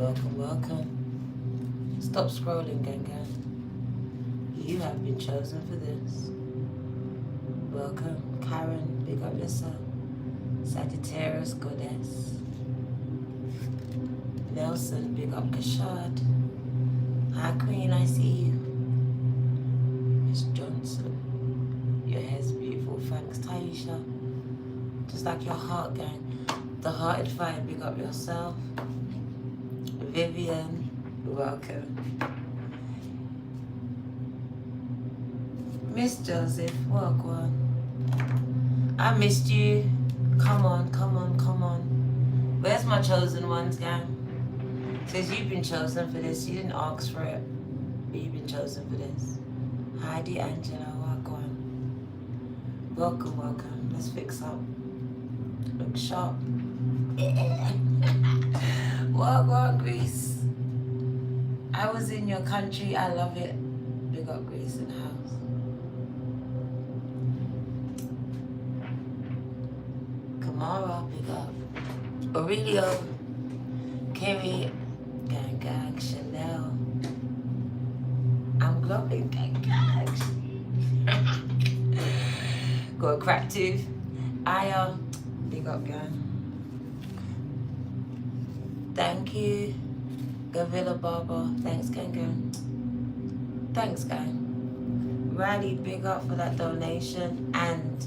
Welcome, welcome. Stop scrolling, gang gang. You have been chosen for this. Welcome, Karen, big up yourself. Sagittarius, goddess. Nelson, big up Kashad. Hi, Queen, I see you. Miss Johnson, your hair's beautiful, thanks. Taisha, just like your heart, gang. The Hearted Fire, big up yourself. Vivian, welcome. Miss Joseph, welcome. I missed you. Come on, come on, come on. Where's my chosen ones, gang? Says you've been chosen for this. You didn't ask for it, but you've been chosen for this. Heidi, Angela, welcome. Welcome, welcome. Let's fix up. Look sharp. Welcome, Greece. I was in your country. I love it. Big up Greece in the house. Kamara, big up. Aurelio, Kerry, gang gang, Chanel. I'm glowing, gang gang. Got a crack tooth. Aya, big up, gang. Thank you, Gavilla Barber. Thanks, gang gang. Thanks, gang. Riley, big up for that donation and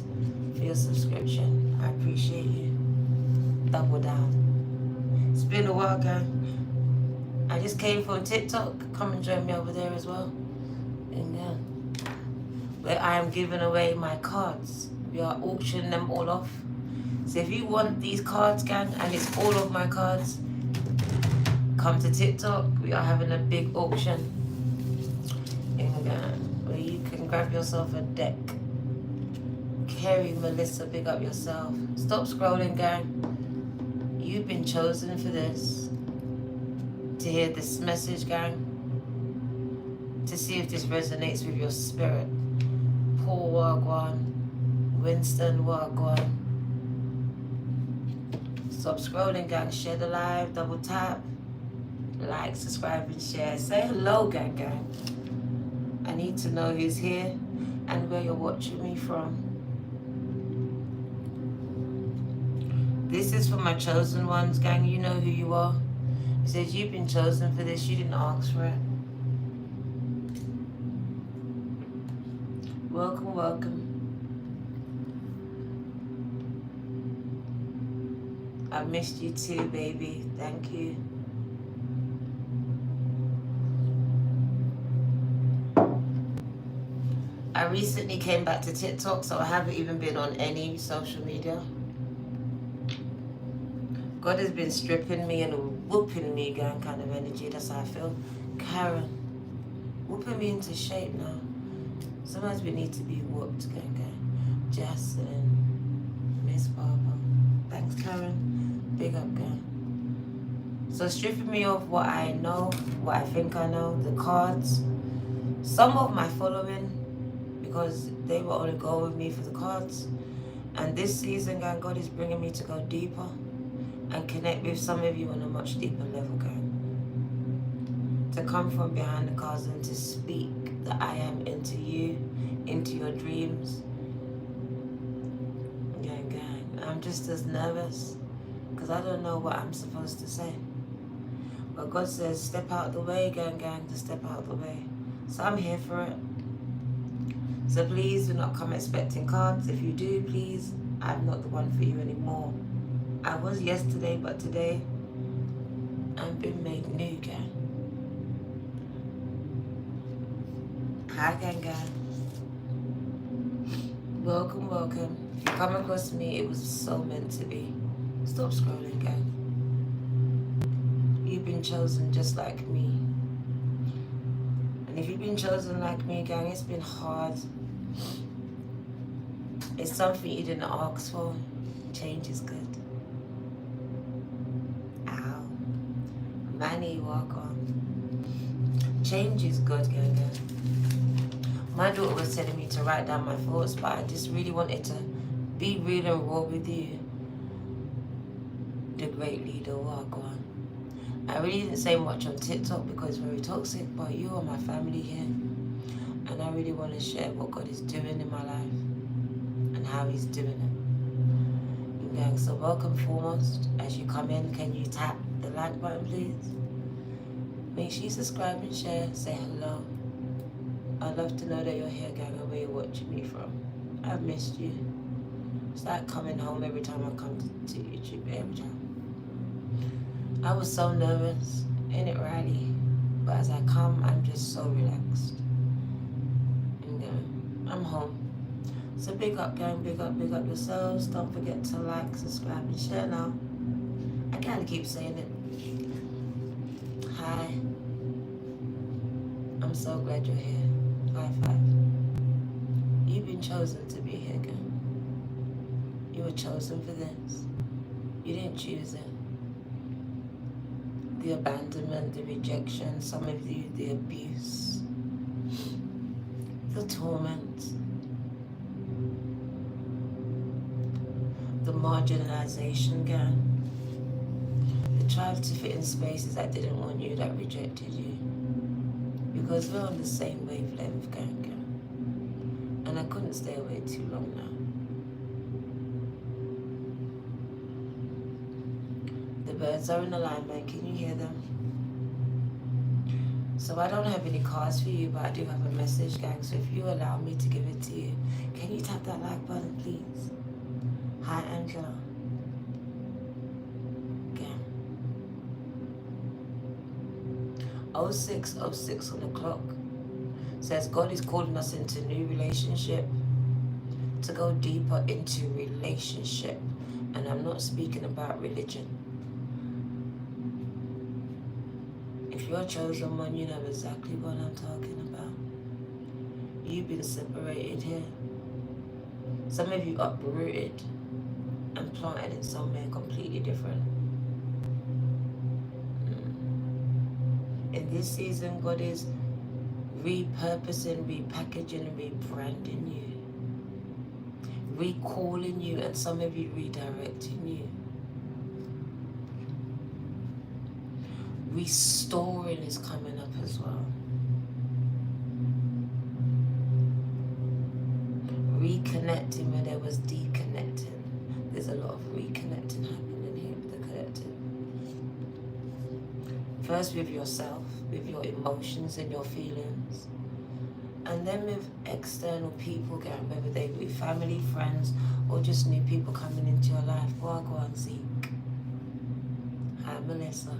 for your subscription. I appreciate you. Double down. It's been a while, gang. I just came from TikTok. Come and join me over there as well. And yeah, where I am giving away my cards. We are auctioning them all off. So if you want these cards, gang, and it's all of my cards, come to TikTok. We are having a big auction. And where you can grab yourself a deck. Kerry, Melissa, big up yourself. Stop scrolling, gang. You've been chosen for this. To hear this message, gang. To see if this resonates with your spirit. Paul Wagwan. Winston Wagwan. Stop scrolling, gang. Share the live. Double tap. Like, subscribe, and share. Say hello, gang gang. I need to know who's here and where you're watching me from. This is for my chosen ones, gang. You know who you are. It says you've been chosen for this. You didn't ask for it. Welcome, welcome. I missed you too, baby. Thank you. I recently came back to TikTok, so I haven't even been on any social media. God has been stripping me and whooping me, gang, kind of energy. That's how I feel. Karen, whooping me into shape now. Sometimes we need to be whooped, gang, gang. Jocelyn, Miss Barbara. Thanks, Karen. Big up, gang. So stripping me of what I know, what I think I know, the cards. Some of my following, because they will only go with me for the cards. And this season, gang, God is bringing me to go deeper and connect with some of you on a much deeper level, gang. To come from behind the cards and to speak the I am into you, into your dreams. Gang, gang. I'm just as nervous because I don't know what I'm supposed to say. But God says, step out the way, gang, gang, to step out the way. So I'm here for it. So please do not come expecting cards. If you do, please, I'm not the one for you anymore. I was yesterday, but today I've been made new, gang. Hi, gang, gang. Welcome, welcome. If you come across me, it was so meant to be. Stop scrolling, gang. You've been chosen just like me. And if you've been chosen like me, gang, it's been hard. It's something you didn't ask for. Change is good. Ow. Manny, walk on. Change is good, gang, gang. My daughter was telling me to write down my thoughts, but I just really wanted to be real and raw with you. The great leader, walk on. I really didn't say much on TikTok because it's very toxic, but you are my family here. And I really want to share what God is doing in my life and how He's doing it. Gang, so welcome foremost. As you come in, can you tap the like button, please? Make sure you subscribe and share. Say hello. I'd love to know that you're here, gang, and where you're watching me from. I've missed you. It's like coming home every time I come to YouTube, every time. I was so nervous, ain't it, Riley? But as I come, I'm just so relaxed. And I'm home. So big up, gang, big up yourselves. Don't forget to like, subscribe, and share now. I gotta keep saying it. Hi. I'm so glad you're here. High five. You've been chosen to be here, gang. You were chosen for this. You didn't choose it. The abandonment, the rejection, some of you, the abuse, the torment, the marginalization, gang. The trying to fit in spaces that didn't want you, that rejected you. Because we're on the same wavelength, gang. And I couldn't stay away too long now. The birds are in alignment, can you hear them? So I don't have any cards for you, but I do have a message, gang. So if you allow me to give it to you, can you tap that like button, please? Hi, Angela. Gang. 0606 on the clock says God is calling us into new relationship, to go deeper into relationship. And I'm not speaking about religion. If you're a chosen one, you know exactly what I'm talking about. You've been separated here. Some of you uprooted and planted in somewhere completely different. In this season, God is repurposing, repackaging, and rebranding you. Recalling you, and some of you redirecting you. Restoring is coming up as well. Reconnecting where there was deconnecting. There's a lot of reconnecting happening here with the collective. First with yourself, with your emotions and your feelings. And then with external people, whether they be family, friends, or just new people coming into your life. Go on, Zeke. Hi, Melissa.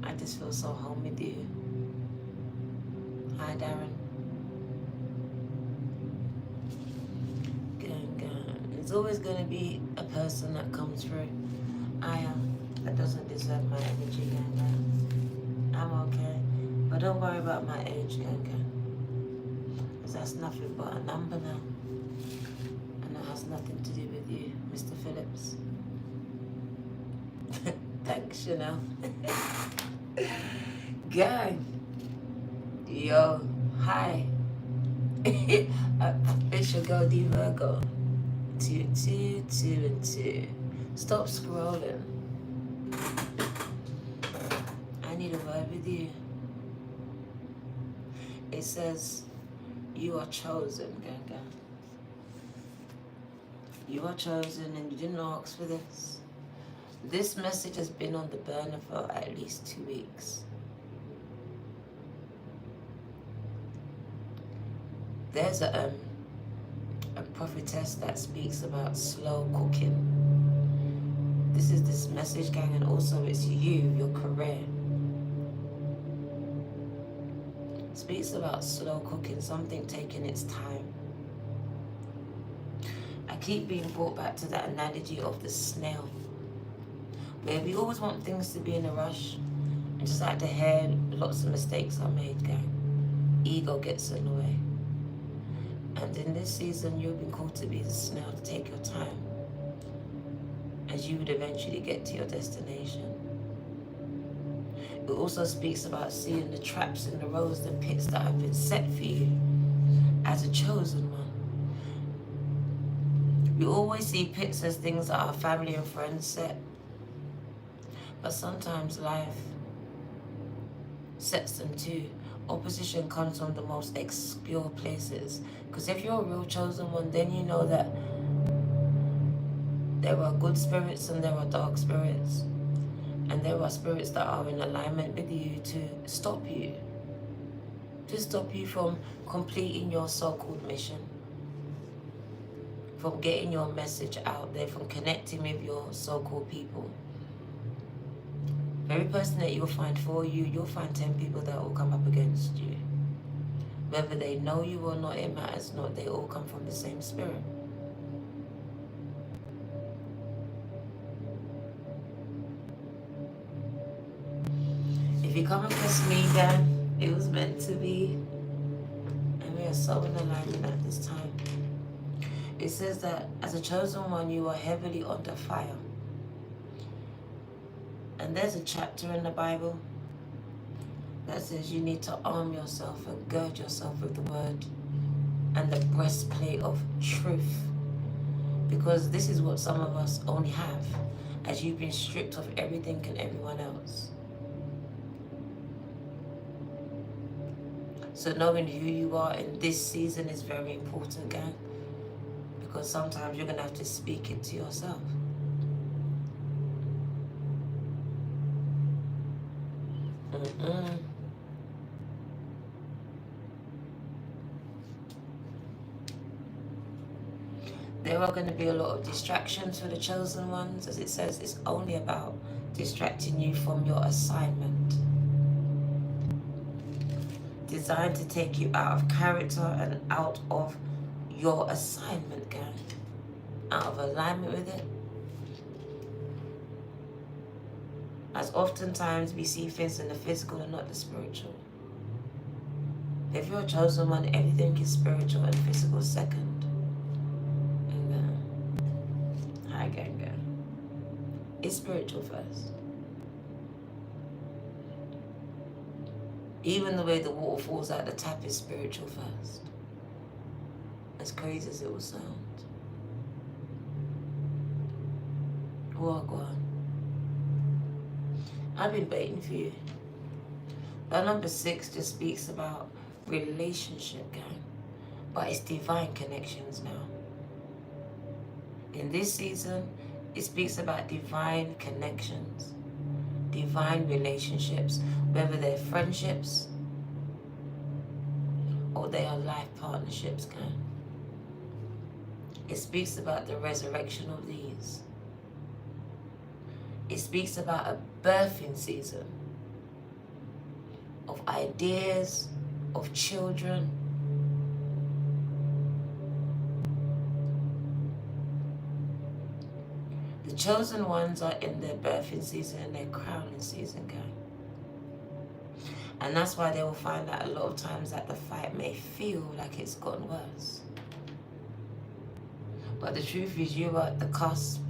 I just feel so home with you. Hi, Darren. There's always going to be a person that comes through. That doesn't deserve my energy, gang. I'm okay. But don't worry about my age, gang. Because that's nothing but a number now. And it has nothing to do with you, Mr. Phillips. Thanks, Chanel. Gang. Yo, hi. Official Goldie Virgo. 2, 2, 2, and 2. Stop scrolling. I need a word with you. It says, you are chosen, gang. You are chosen and you didn't ask for this. This message has been on the burner for at least 2 weeks. There's a prophetess that speaks about slow cooking. This is this message, gang, and also it's you, your career. Speaks about slow cooking, something taking its time. I keep being brought back to that analogy of the snail, where we always want things to be in a rush, and just like the hair, lots of mistakes are made, gang. Ego gets in the way. And in this season, you've been called to be the snail, to take your time, as you would eventually get to your destination. It also speaks about seeing the traps and the roads, the pits that have been set for you as a chosen one. We always see pits as things that our family and friends set. But sometimes life sets them to. Opposition comes from the most obscure places. Because if you're a real chosen one, then you know that there are good spirits and there are dark spirits. And there are spirits that are in alignment with you to stop you. To stop you from completing your so-called mission. From getting your message out there, from connecting with your so-called people. Every person that you'll find for you, you'll find 10 people that will come up against you. Whether they know you or not, it matters not. They all come from the same spirit. If you come across me, then it was meant to be. And we are so in alignment at this time. It says that as a chosen one, you are heavily under fire. And there's a chapter in the Bible that says you need to arm yourself and gird yourself with the word and the breastplate of truth. Because this is what some of us only have, as you've been stripped of everything and everyone else. So knowing who you are in this season is very important, gang. Because sometimes you're going to have to speak it to yourself. There are going to be a lot of distractions for the chosen ones. As it says, it's only about distracting you from your assignment. Designed to take you out of character and out of your assignment, gang. Out of alignment with it. As oftentimes we see things in the physical and not the spiritual. If you're a chosen one, everything is spiritual and physical second. Hi, gang. It's spiritual first. Even the way the water falls out the tap is spiritual first. As crazy as it will sound. Oh, God. I've been waiting for you. That number 6 just speaks about relationship, gang. But it's divine connections now. In this season, it speaks about divine connections, divine relationships, whether they're friendships or they are life partnerships, gang. It speaks about the resurrection of these. It speaks about a birthing season of ideas, of children. The chosen ones are in their birthing season and their crowning season, gang. And that's why they will find that a lot of times that the fight may feel like it's gotten worse. But the truth is you are at the cusp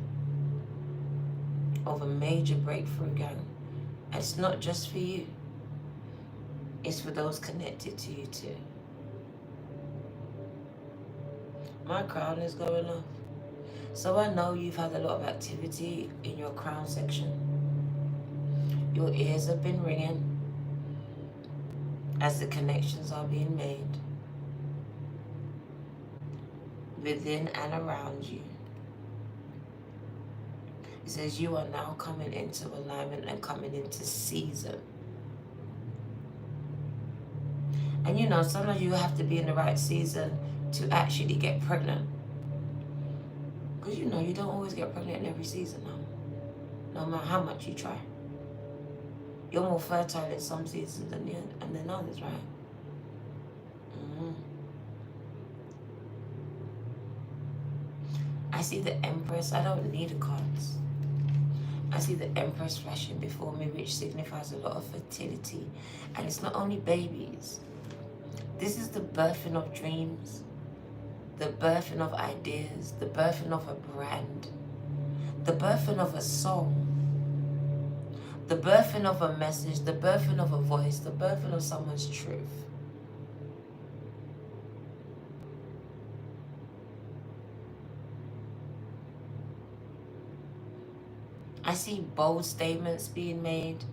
of a major breakthrough, gang. And it's not just for you. It's for those connected to you too. My crown is going off. So I know you've had a lot of activity in your crown section. Your ears have been ringing as the connections are being made within and around you. It says you are now coming into alignment and coming into season. And you know, sometimes you have to be in the right season to actually get pregnant. Because you know, you don't always get pregnant in every season now. No matter how much you try. You're more fertile in some seasons than others, right? I see the Empress. I don't need the cards. I see the Empress flashing before me, which signifies a lot of fertility. And it's not only babies. This is the birthing of dreams, the birthing of ideas, the birthing of a brand, the birthing of a song, the birthing of a message, the birthing of a voice, the birthing of someone's truth. I see bold statements being made,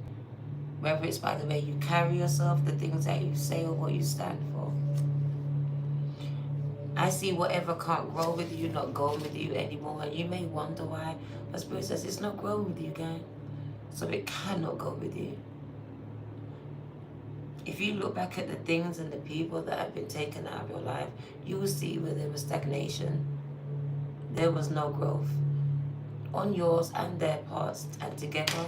whether it's by the way you carry yourself, the things that you say, or what you stand for. I see whatever can't grow with you, not going with you anymore, and you may wonder why, but Spirit says it's not growing with you, guys. So it cannot go with you. If you look back at the things and the people that have been taken out of your life, you will see where there was stagnation. There was no growth on yours and their parts, and together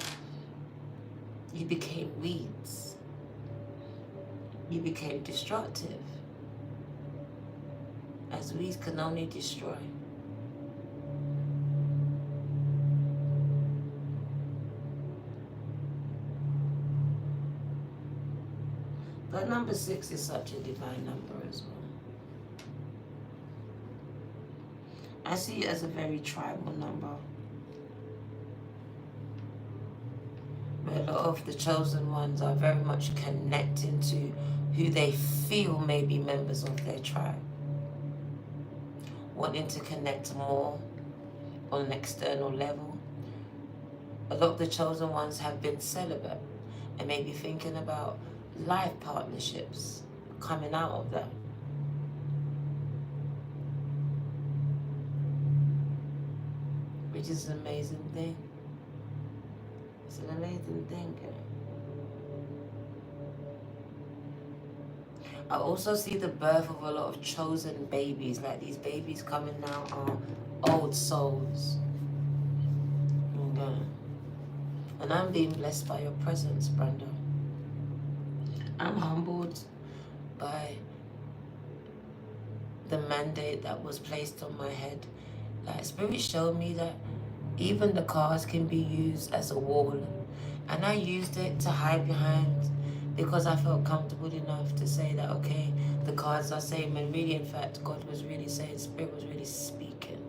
you became weeds. You became destructive, as weeds can only destroy. But number 6 is such a divine number as well. I see it as a very tribal number, where a lot of the chosen ones are very much connecting to who they feel may be members of their tribe, wanting to connect more on an external level. A lot of the chosen ones have been celibate and maybe thinking about life partnerships coming out of that. Which is an amazing thing. It's an amazing thing, girl. I also see the birth of a lot of chosen babies. Like these babies coming now are old souls. Okay. And I'm being blessed by your presence, Brenda. I'm humbled by the mandate that was placed on my head. Like Spirit showed me that even the cards can be used as a wall. And I used it to hide behind because I felt comfortable enough to say that, okay, the cards are saying, when really in fact God was really saying, Spirit was really speaking.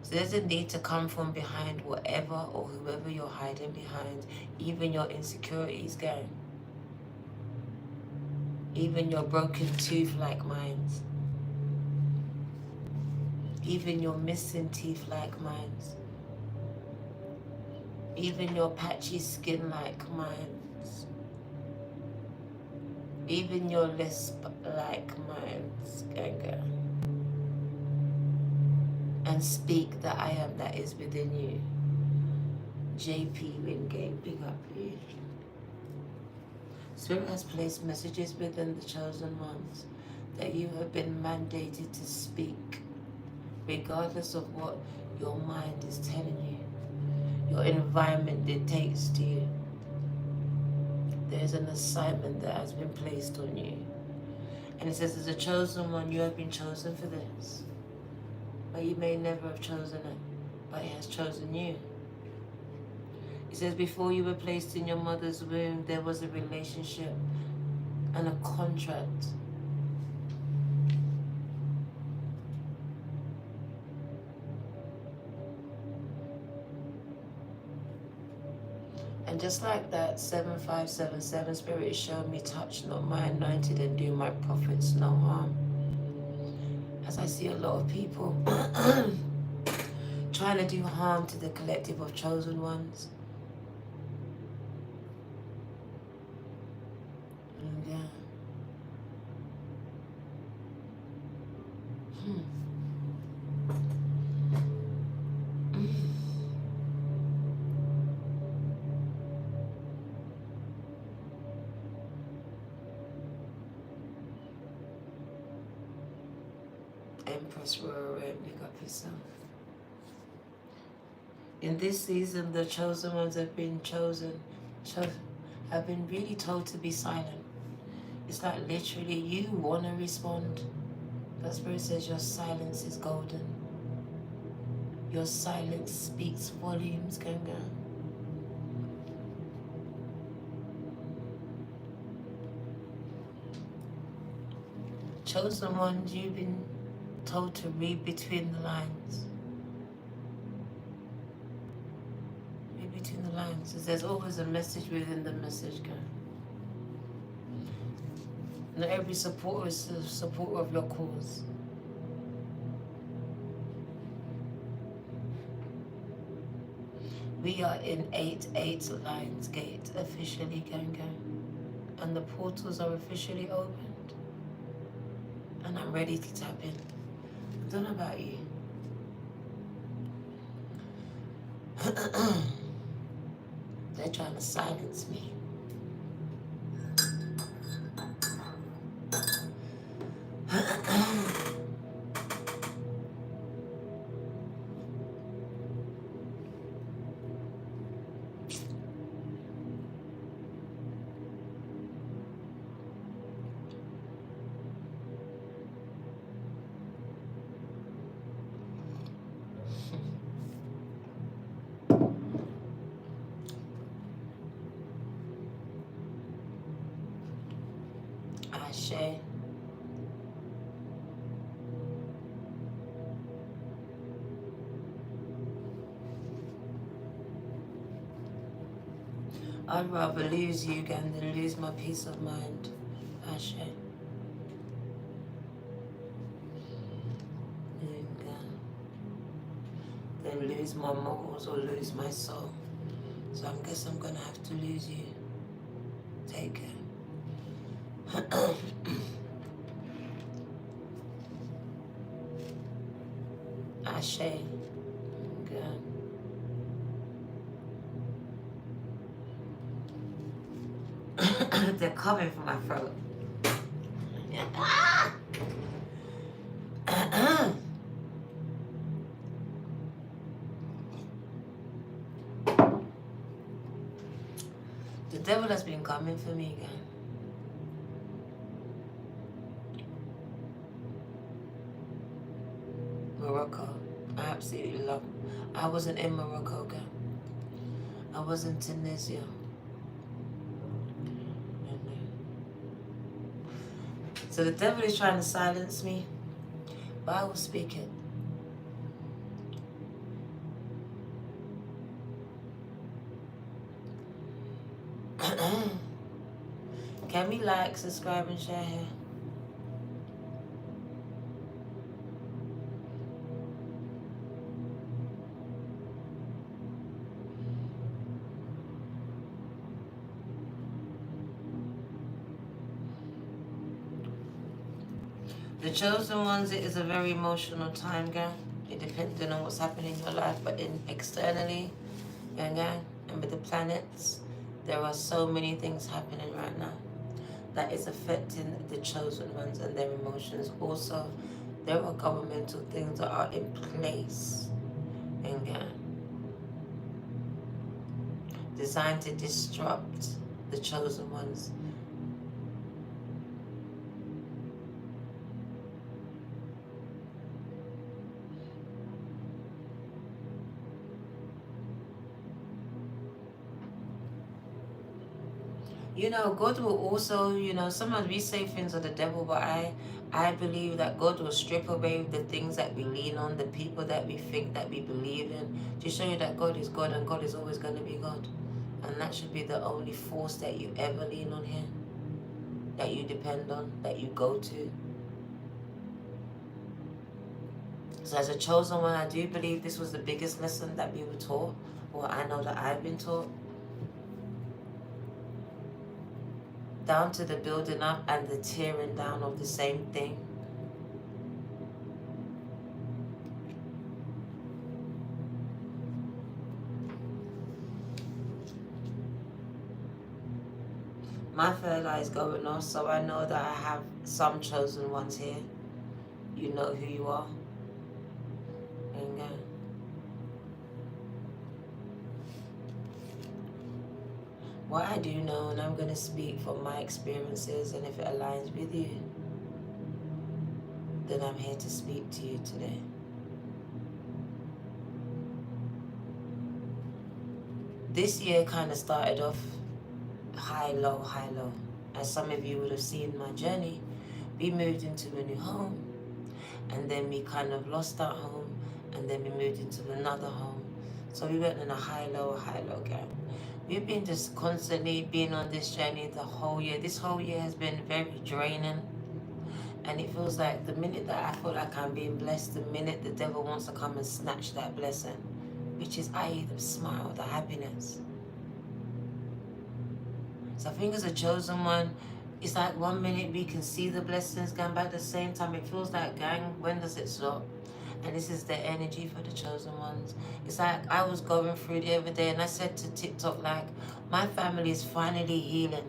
So there's a need to come from behind whatever or whoever you're hiding behind, even your insecurities, gang. Even your broken tooth like minds. Even your missing teeth like minds. Even your patchy skin like minds. Even your lisp like minds, gang. And speak the I am that is within you. JP Wingate, big up you. Spirit has placed messages within the chosen ones that you have been mandated to speak, regardless of what your mind is telling you, your environment dictates to you. There's an assignment that has been placed on you. And it says, as a chosen one, you have been chosen for this. But you may never have chosen it, but it has chosen you. It says, before you were placed in your mother's womb, there was a relationship and a contract. And just like that, 7577 Spirit is showing me, touch not my anointed and do my prophets no harm. As I see a lot of people trying to do harm to the collective of chosen ones. Yeah. Empress Rora, pick up yourself. In this season, the chosen ones have been have been really told to be silent. It's like literally you want to respond. But Spirit says your silence is golden. Your silence speaks volumes, Ganga. Chosen ones, you've been told to read between the lines. Read between the lines. There's always a message within the message, girl. Not every supporter is a supporter of your cause. We are in 8-8 Lions Gate officially, gang. And the portals are officially opened. And I'm ready to tap in. I don't know about you. They're trying to silence me. Ashe. I'd rather lose you again than lose my peace of mind. Ashe. Then lose my morals or lose my soul. So I guess I'm gonna have to lose you. Take care. Ashe. Good. They're coming for my throat. The devil has been coming for me again. Morocco. I absolutely love it. I wasn't in Morocco again. I was in Tunisia. So the devil is trying to silence me, but I will speak it. Can we like, subscribe, and share here? The chosen ones, it is a very emotional time, gang. It depends on what's happening in your life, but externally, gang, and with the planets, there are so many things happening right now that is affecting the chosen ones and their emotions. Also, there are governmental things that are in place, gang, designed to disrupt the chosen ones. You know, God will also, you know, sometimes we say things of the devil, but I believe that God will strip away the things that we lean on, the people that we think that we believe in, to show you that God is God and God is always going to be God. And that should be the only force that you ever lean on here, that you depend on, that you go to. So as a chosen one, I do believe this was the biggest lesson that we were taught, or I know that I've been taught. Down to the building up and the tearing down of the same thing. My third eye is going off, so I know that I have some chosen ones here. You know who you are. Amen. What I do know, and I'm going to speak from my experiences, and if it aligns with you, then I'm here to speak to you today. This year kind of started off high, low, high, low. As some of you would have seen my journey, we moved into a new home, and then we kind of lost that home, and then we moved into another home. So we went in a high, low gap. We've been just constantly being on this journey the whole year. This whole year has been very draining. And it feels like the minute that I feel like I'm being blessed, the minute the devil wants to come and snatch that blessing, which is i.e. the smile, the happiness. So I think as a chosen one, it's like 1 minute we can see the blessings going, but at the same time it feels like, gang, when does it stop? And this is the energy for the chosen ones. It's like I was going through the other day and I said to TikTok, like, my family is finally healing.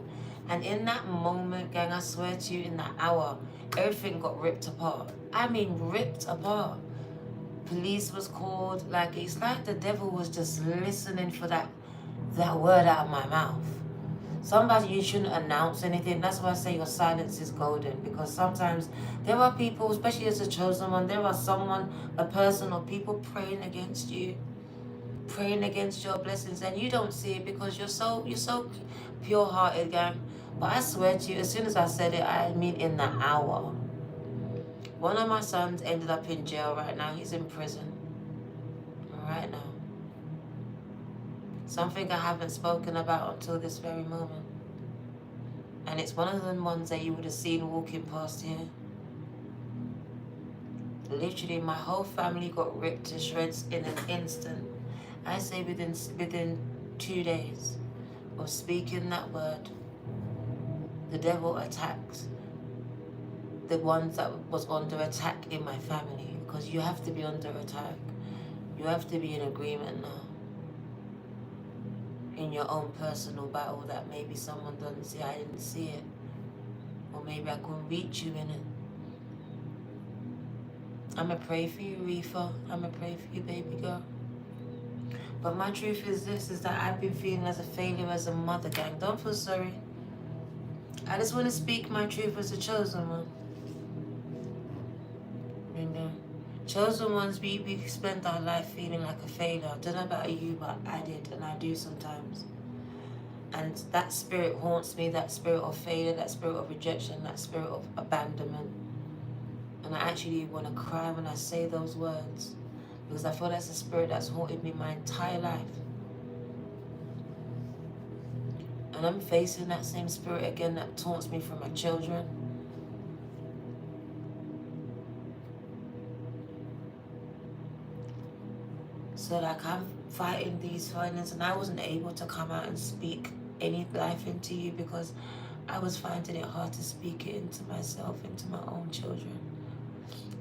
And in that moment, gang, I swear to you, in that hour, everything got ripped apart. I mean, ripped apart. Police was called. Like, it's like the devil was just listening for that word out of my mouth. Somebody, you shouldn't announce anything. That's why I say your silence is golden. Because sometimes there are people, especially as a chosen one, there are someone, a person or people praying against you, praying against your blessings, and you don't see it because you're so pure-hearted, gang. But I swear to you, as soon as I said it, I mean in the hour. One of my sons ended up in jail right now. He's in prison right now. Something I haven't spoken about until this very moment. And it's one of them ones that you would have seen walking past here. Literally, my whole family got ripped to shreds in an instant. I say within 2 days of speaking that word, the devil attacked the ones that was under attack in my family. Because you have to be under attack. You have to be in agreement now. In your own personal battle that maybe someone doesn't see. I didn't see it. Or maybe I couldn't reach you in it. I'ma pray for you, Reefa. I'ma pray for you, baby girl. But my truth is this, is that I've been feeling as a failure as a mother, gang. Don't feel sorry. I just want to speak my truth as a chosen one. You know, chosen ones, we spend our life feeling like a failure. I don't know about you, but I did, and I do sometimes. And that spirit haunts me, that spirit of failure, that spirit of rejection, that spirit of abandonment. And I actually want to cry when I say those words, because I feel that's a spirit that's haunted me my entire life. And I'm facing that same spirit again that taunts me from my children. So like I'm fighting these findings, and I wasn't able to come out and speak any life into you because I was finding it hard to speak it into myself, into my own children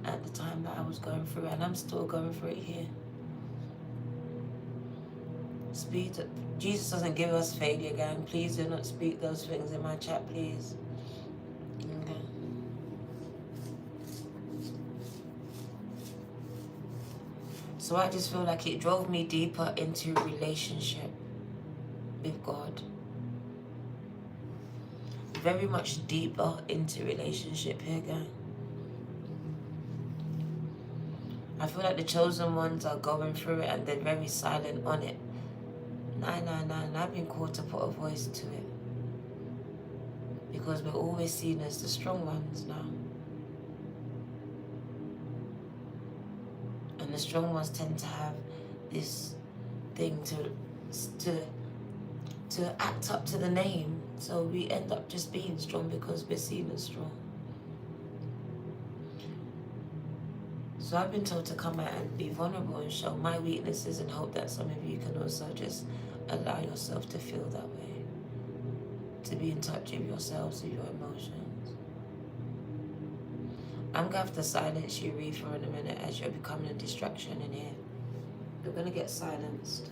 at the time that I was going through it, and I'm still going through it here. Jesus doesn't give us failure, gang. Please do not speak those things in my chat, please. Okay. So I just feel like it drove me deeper into relationship with God. Very much deeper into relationship here, gang. I feel like the chosen ones are going through it and they're very silent on it. Nah, I've been called to put a voice to it. Because we're always seen as the strong ones now. And the strong ones tend to have this thing to act up to the name. So we end up just being strong because we're seen as strong. So I've been told to come out and be vulnerable and show my weaknesses and hope that some of you can also just allow yourself to feel that way. To be in touch with yourselves, with your emotions. I'm going to have to silence you, Reefa, in a minute as you're becoming a distraction in here. You're going to get silenced.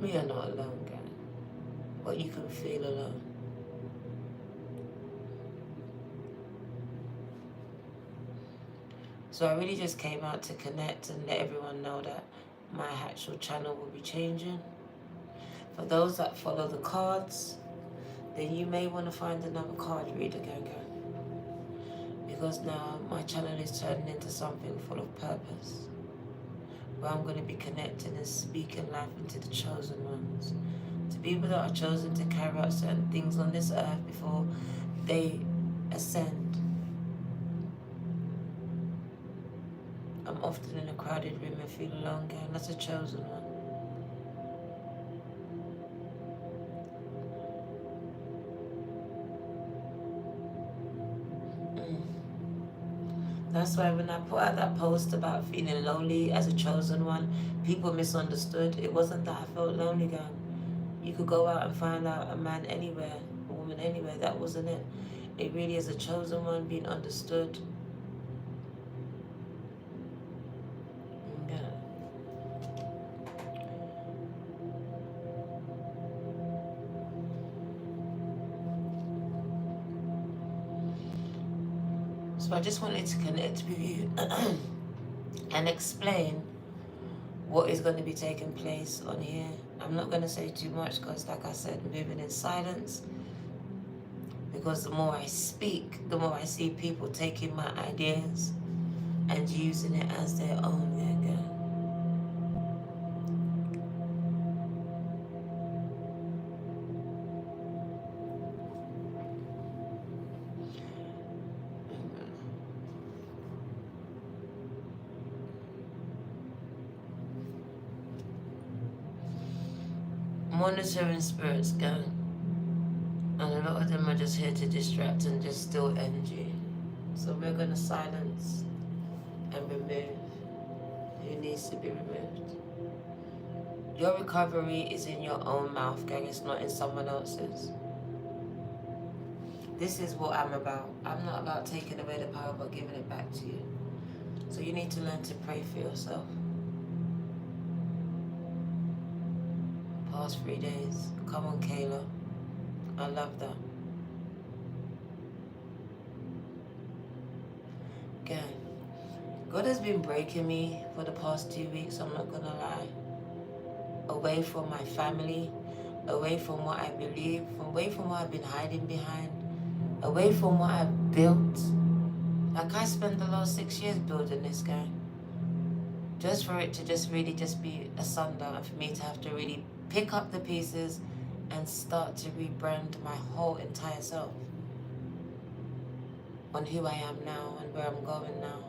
We are not alone, gang. But you can feel alone. So I really just came out to connect and let everyone know that my actual channel will be changing. For those that follow the cards, then you may want to find another card reader, gang. Because now my channel is turning into something full of purpose. Where I'm going to be connecting and speaking life into the chosen ones. To people that are chosen to carry out certain things on this earth before they ascend. I'm often in a crowded room and feel alone, gang. That's a chosen one. That's why when I put out that post about feeling lonely as a chosen one, people misunderstood. It wasn't that I felt lonely, gang. You could go out and find out a man anywhere, a woman anywhere. That wasn't it. It really is a chosen one being understood. Yeah. So I just wanted to connect with you and explain what is going to be taking place on here. I'm not going to say too much because, like I said, moving in silence. Because the more I speak, the more I see people taking my ideas and using it as their own. Monitoring spirits, gang. And a lot of them are just here to distract and just steal energy. So we're going to silence and remove who needs to be removed. Your recovery is in your own mouth, gang. It's not in someone else's. This is what I'm about. I'm not about taking away the power but giving it back to you. So you need to learn to pray for yourself. Past 3 days. Come on, Kayla. I love that. Gang. God has been breaking me for the past 2 weeks, I'm not gonna lie. Away from my family, away from what I believe, away from what I've been hiding behind, away from what I've built. Like I spent the last 6 years building this, guy. Just for it to just really just be asunder and for me to have to really pick up the pieces and start to rebrand my whole entire self on who I am now and where I'm going now.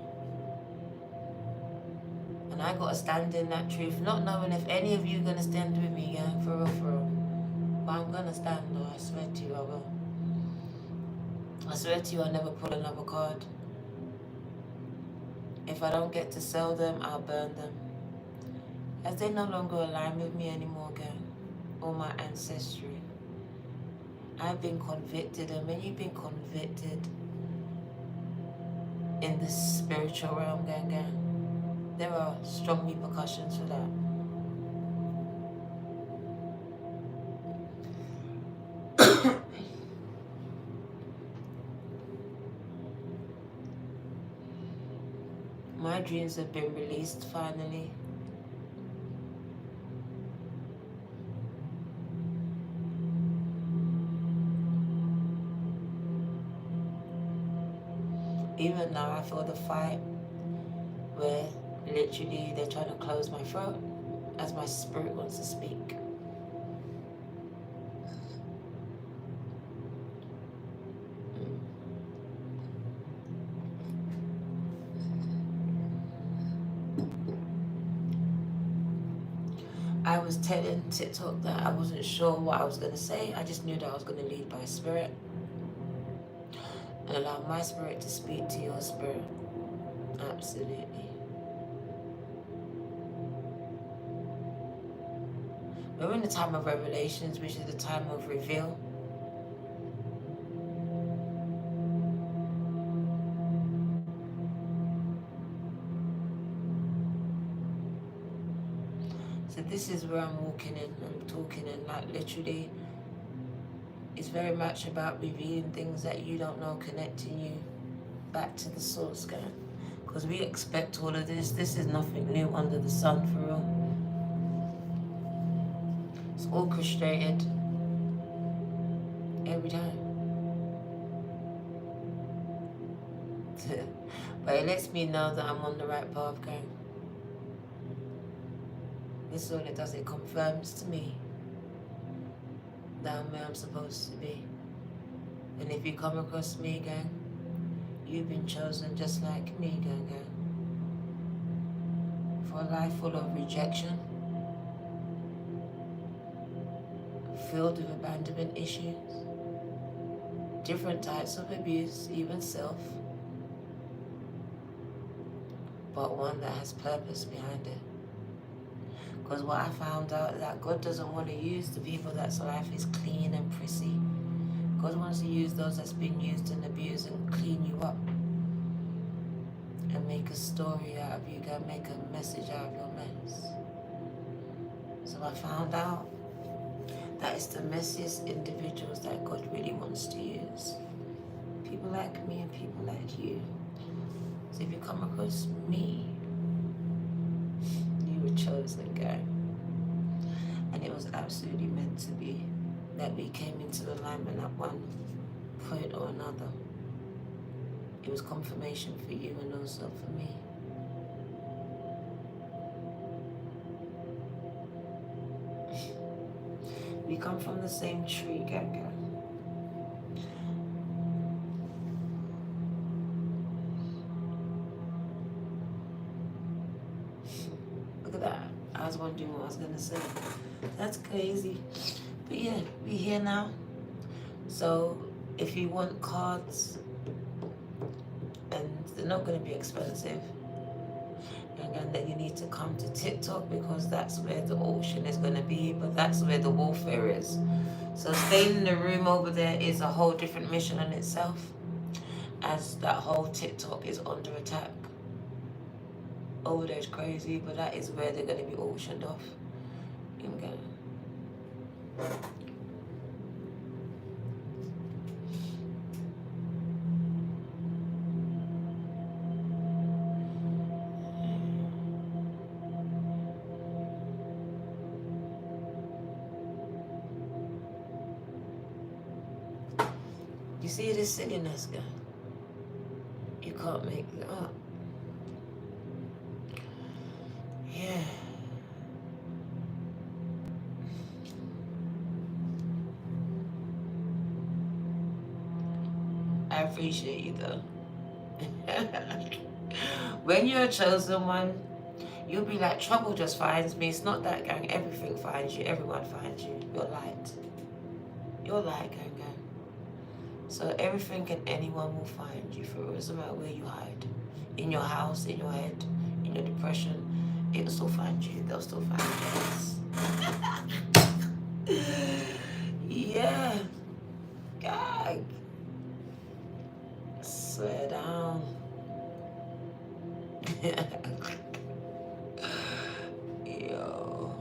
And I gotta stand in that truth, not knowing if any of you are gonna stand with me, yeah, for real, for real. But I'm gonna stand though, I swear to you I will. I swear to you I'll never pull another card. If I don't get to sell them, I'll burn them. As they no longer align with me anymore, gang, or my ancestry. I've been convicted, and when you've been convicted in the spiritual realm, gang, there are strong repercussions for that. My dreams have been released finally. Even now I feel the fight where literally they're trying to close my throat as my spirit wants to speak. I was telling TikTok that I wasn't sure what I was going to say. I just knew that I was going to lead by spirit and allow my spirit to speak to your spirit. Absolutely. We're in the time of revelations, which is the time of reveal. So this is where I'm walking in and talking in, like literally, it's very much about revealing things that you don't know, connecting you back to the source, guy. Because we expect all of this. This is nothing new under the sun, for real. It's orchestrated every time. But it lets me know that I'm on the right path, guy. This is all it does. It confirms to me that I'm where I'm supposed to be. And if you come across me, gang, you've been chosen just like me, gang. For a life full of rejection, filled with abandonment issues, different types of abuse, even self. but one that has purpose behind it. Because what I found out is that God doesn't want to use the people that's life is clean and prissy. God wants to use those that's been used and abused and clean you up and make a story out of you, God, make a message out of your mess. So I found out that it's the messiest individuals that God really wants to use. People like me and people like you. So if you come across me, you were chosen, guy. And it was absolutely meant to be that we came into alignment at one point or another. It was confirmation for you and also for me. We come from the same tree, gang. Look at that. I was wondering what I was going to say. That's crazy. But yeah, we're here now. So if you want cards, and they're not going to be expensive, and then you need to come to TICK-TOCK because that's where the auction is going to be, but that's where the warfare is. So staying in the room over there is a whole different mission in itself, as that whole TICK-TOCK is under attack. Over there is crazy, but that is where they're going to be auctioned off. Okay. You see this silliness, guy? You can't make it up. Yeah. I appreciate you though. When you're a chosen one, you'll be like, trouble just finds me. It's not that, gang. Everything finds you. Everyone finds you. You're light. You're light, gang. So everything and anyone will find you. For it doesn't matter where you hide. In your house, in your head, in your depression, it will still find you. They'll still find you. Yeah. God. Swear down. Yo.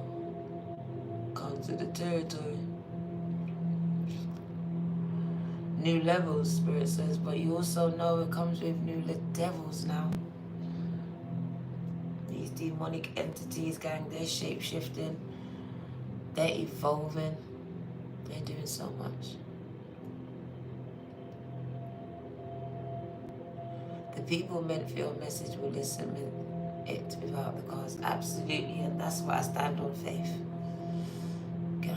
Come to the territory. New levels, Spirit says, but you also know it comes with new devils now. These demonic entities, gang, they're shape-shifting, they're evolving, they're doing so much. The people meant for your message will listen with it without the cause. Absolutely, and that's why I stand on faith. Okay.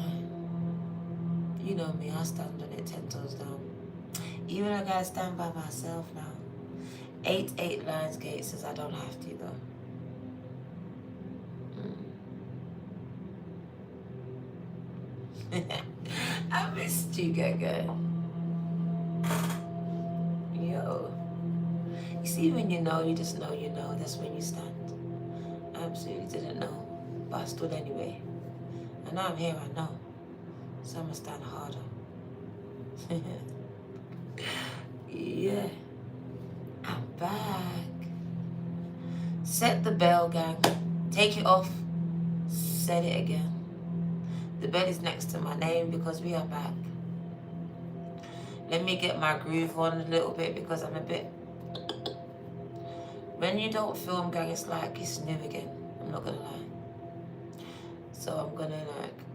You know me, I stand on it 10 toes down. Even I gotta stand by myself now. 8 Lionsgate says I don't have to though. I missed you, Gaga. Yo. You see, when you know, you just know you know. That's when you stand. I absolutely didn't know, but I stood anyway. And now I'm here, I know. So I'm gonna stand harder. Yeah. I'm back. Set the bell, gang. Take it off. Set it again. The bell is next to my name because we are back. Let me get my groove on a little bit because I'm a bit... When you don't film, gang, it's like it's new again. I'm not gonna lie. So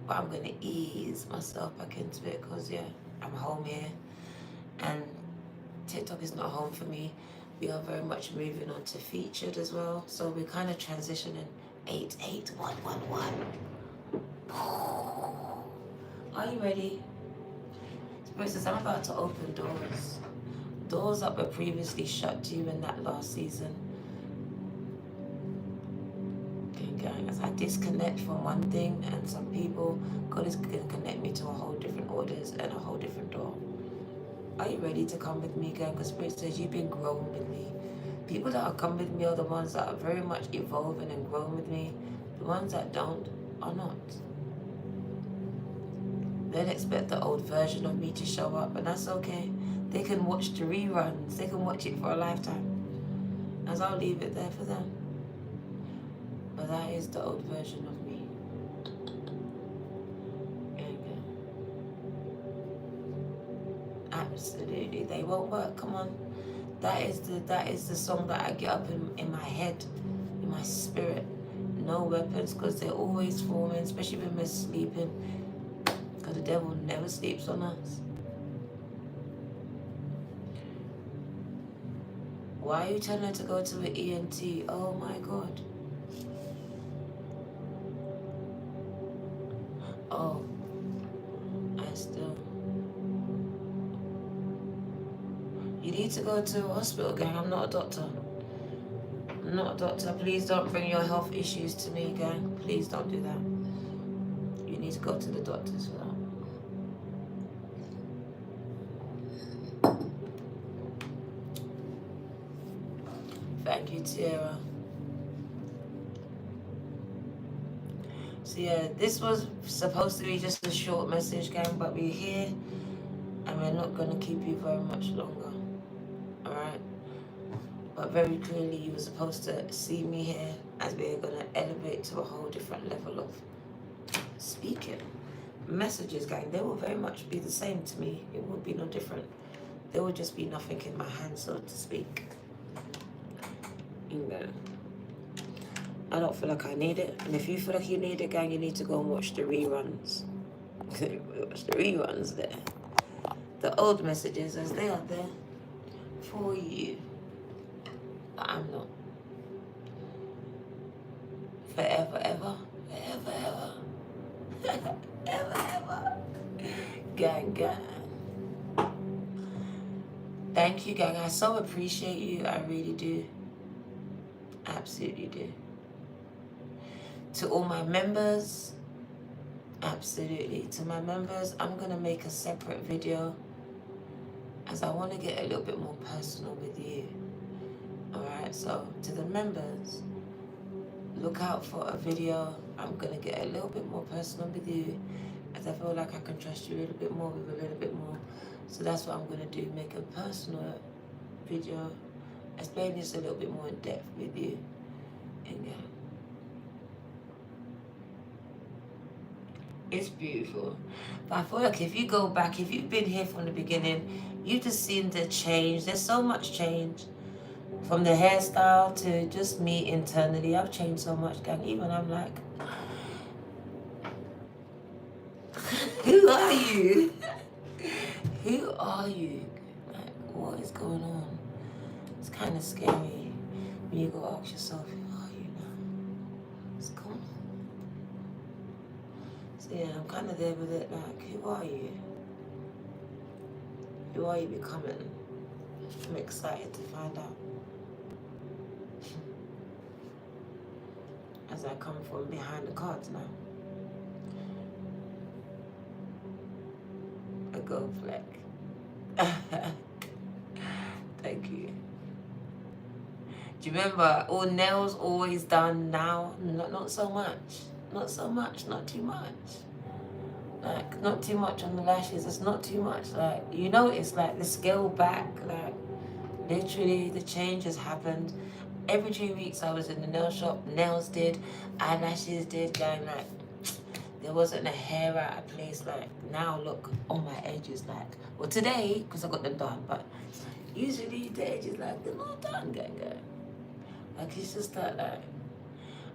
I'm gonna ease myself back into it because, yeah, I'm home here. And TICK-TOCK is not home for me. We are very much moving on to featured as well. So we're kind of transitioning 88111. Are you ready? Spirit says, I'm about to open doors. Doors that were previously shut to you in that last season. Okay, as I disconnect from one thing and some people, God is going to connect me to a whole different orders and a whole different door. Are you ready to come with me, gang? Because Spirit says you've been growing with me People that are come with me are the ones that are very much evolving and growing with me. The ones that don't are not. They'll expect the old version of me to show up, and that's okay. They can watch the reruns. They can watch it for a lifetime. As I'll leave it there for them. But that is the old version of me. Absolutely. They won't work. Come on. That is the song that I get up in my head, in my spirit. No weapons, because they're always forming, especially when we're sleeping. Because the devil never sleeps on us. Why are you telling her to go to an ENT? Oh my God. Oh, I still. You need to go to a hospital, gang. I'm not a doctor. I'm not a doctor. Please don't bring your health issues to me, gang. Please don't do that. You need to go to the doctors for that. Thank you, Tierra. So yeah, this was supposed to be just a short message, gang, but we're here and we're not going to keep you very much longer. Alright? But very clearly you were supposed to see me here as we're going to elevate to a whole different level of speaking. Messages, gang, they will very much be the same to me. It will be no different. There will just be nothing in my hand, so to speak. You know, I don't feel like I need it. And if you feel like you need it, gang, you need to go and watch the reruns. Watch the reruns there. The old messages as they are there for you. But I'm not. Forever, ever. Forever, ever. Ever, ever. Gang, gang. Thank you, gang. I so appreciate you. I really do. Absolutely do. To all my members, absolutely. To my members, I'm going to make a separate video as I want to get a little bit more personal with you. Alright, so to the members, look out for a video. I'm going to get a little bit more personal with you as I feel like I can trust you a little bit more with a little bit more. So that's what I'm going to do, make a personal video, explain this a little bit more in depth with you. And yeah. It's beautiful. But I feel like if you go back, if you've been here from the beginning, you've just seen the change. There's so much change. From the hairstyle to just me internally. I've changed so much, gang. Even I'm like, who are you? Who are you? Like, what is going on? It's kind of scary when you go ask yourself, who are you now? What's going on? So yeah, I'm kind of there with it, like, who are you? Who are you becoming? I'm excited to find out. As I come from behind the cards now. A gold flag. Thank you. Do you remember, all nails always done now? Not so much. Not so much, not too much. Like, not too much on the lashes, it's not too much. Like, you know, it's like the scale back, like, literally the change has happened. Every 2 weeks I was in the nail shop, nails did, eyelashes did, going like, there wasn't a hair out of place. Like, now look on my edges, like, well today, because I got them done, but usually the edges, like, they're not done, gang. Like, it's just that, like,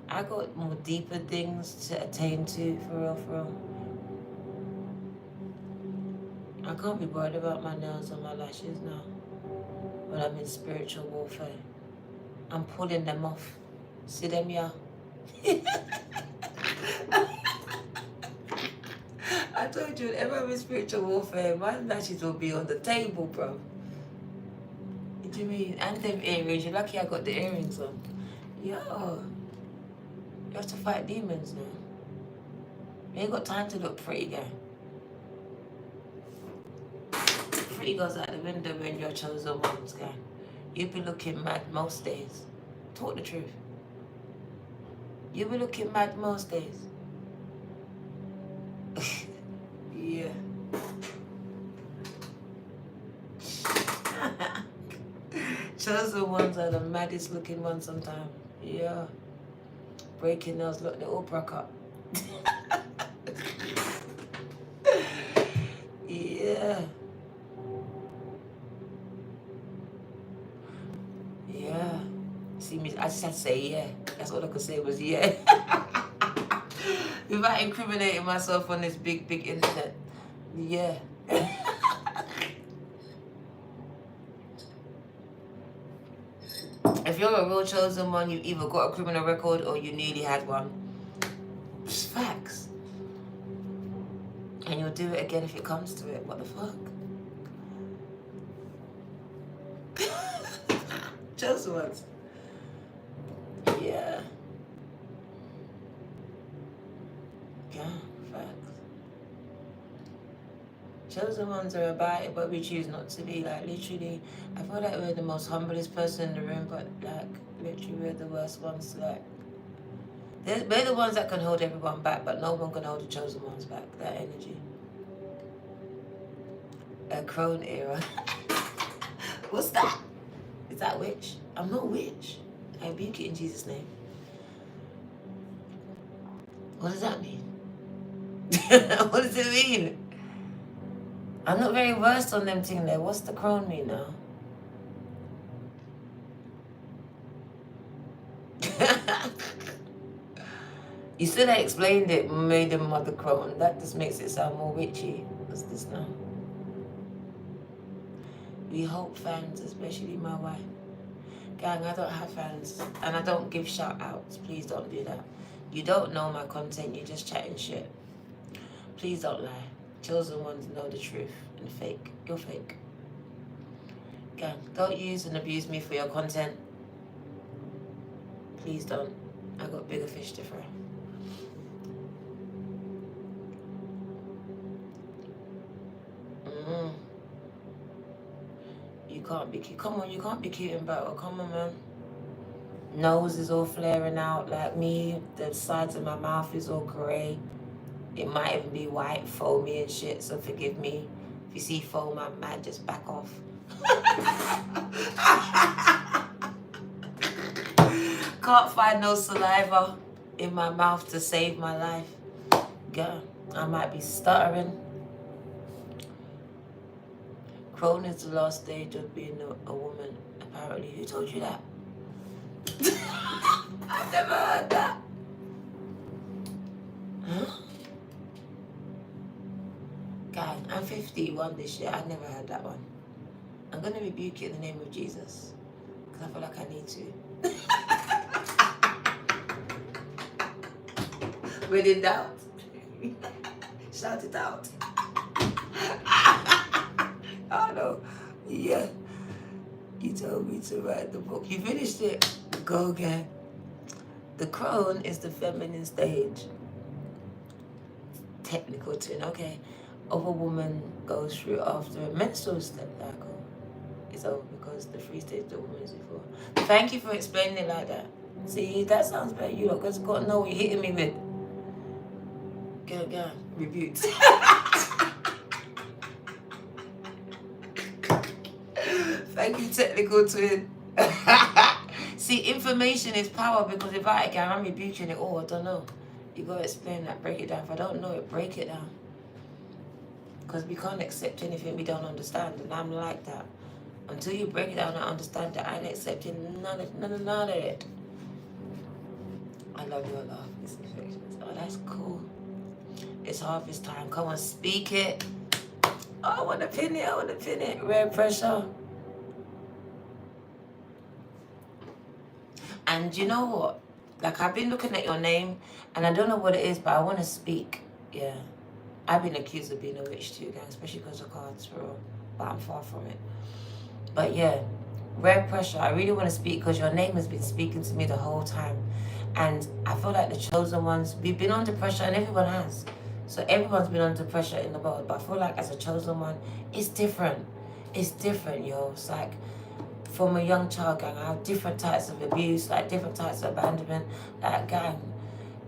I got more deeper things to attain to, for real. I can't be worried about my nails or my lashes now when I'm in spiritual warfare. I'm pulling them off. See them, yeah? I told you, whenever I'm in spiritual warfare, my lashes will be on the table, bro. What do you mean? And them earrings. You're lucky I got the earrings on. Yo. You have to fight demons now. You ain't got time to look pretty, guy. Pretty goes out the window when you're chosen ones, guy. You be looking mad most days. Talk the truth. You be looking mad most days. Yeah. Chosen ones are the maddest looking ones sometimes. Yeah. Breaking nails, look, they all broke up. Yeah. Yeah. See me, I just had to say yeah. That's all I could say was yeah. Without incriminating myself on this big internet. Yeah. If you're a real chosen one, you either got a criminal record or you nearly had one. It's facts. And you'll do it again if it comes to it. What the fuck? Chosen ones. Yeah. Yeah, facts. Chosen ones are about it, but we choose not to be. Like, literally, I feel like we're the most humblest person in the room, but, like, literally, we're the worst ones. Like, we're the ones that can hold everyone back, but no one can hold the chosen ones back. That energy. A crone era. What's that? Is that witch? I'm not a witch. I rebuke it in Jesus' name. What does that mean? What does it mean? I'm not very versed on them things there. What's the crone mean now? You still explained it, made them mother crone. That just makes it sound more witchy. What's this now? We hope fans, especially my wife. Gang, I don't have fans. And I don't give shout outs. Please don't do that. You don't know my content, you're just chatting shit. Please don't lie. Chosen ones know the truth and fake. You're fake. Gang, don't use and abuse me for your content. Please don't. I got bigger fish to fry. You can't be cute. Come on, you can't be cute in battle. Come on, man. Nose is all flaring out like me. The sides of my mouth is all grey. It might even be white, foamy and shit, so forgive me. If you see foam, I'm mad, just back off. Can't find no saliva in my mouth to save my life. Girl, I might be stuttering. Crone is the last stage of being a woman, apparently. Who told you that? I've never heard that. Huh? God, I'm 51 this year. I've never heard that one. I'm going to rebuke it in the name of Jesus. Because I feel like I need to. When in doubt, shout it out. Oh no. Yeah. You told me to write the book. You finished it. Go again. The crone is the feminine stage. Technical twin, okay. Of a woman goes through after a menstrual step cycle. It's over because the free stage the woman is before. Thank you for explaining it like that. See, that sounds better. You lot just got to know what you're hitting me with. Go. Rebuked. Thank you, technical twin. See, information is power because without it, I'm rebuking it all. I don't know. You got to explain that, break it down. If I don't know it, break it down. Because we can't accept anything we don't understand, and I'm like that. Until you break it down and understand it, I ain't accepting none of it. I love your love. It's infectious. Oh, that's cool. It's harvest time. Come on, speak it. Oh, I want to pin it. Rare pressure. And you know what? Like, I've been looking at your name, and I don't know what it is, but I want to speak. Yeah. I've been accused of being a witch too, guys, especially because of cards, for real. But I'm far from it. But yeah, rare pressure. I really want to speak because your name has been speaking to me the whole time. And I feel like the chosen ones, we've been under pressure, and everyone has. So everyone's been under pressure in the world. But I feel like as a chosen one, it's different. It's different, yo. It's like, from a young child, gang, I have different types of abuse, like different types of abandonment, like, gang,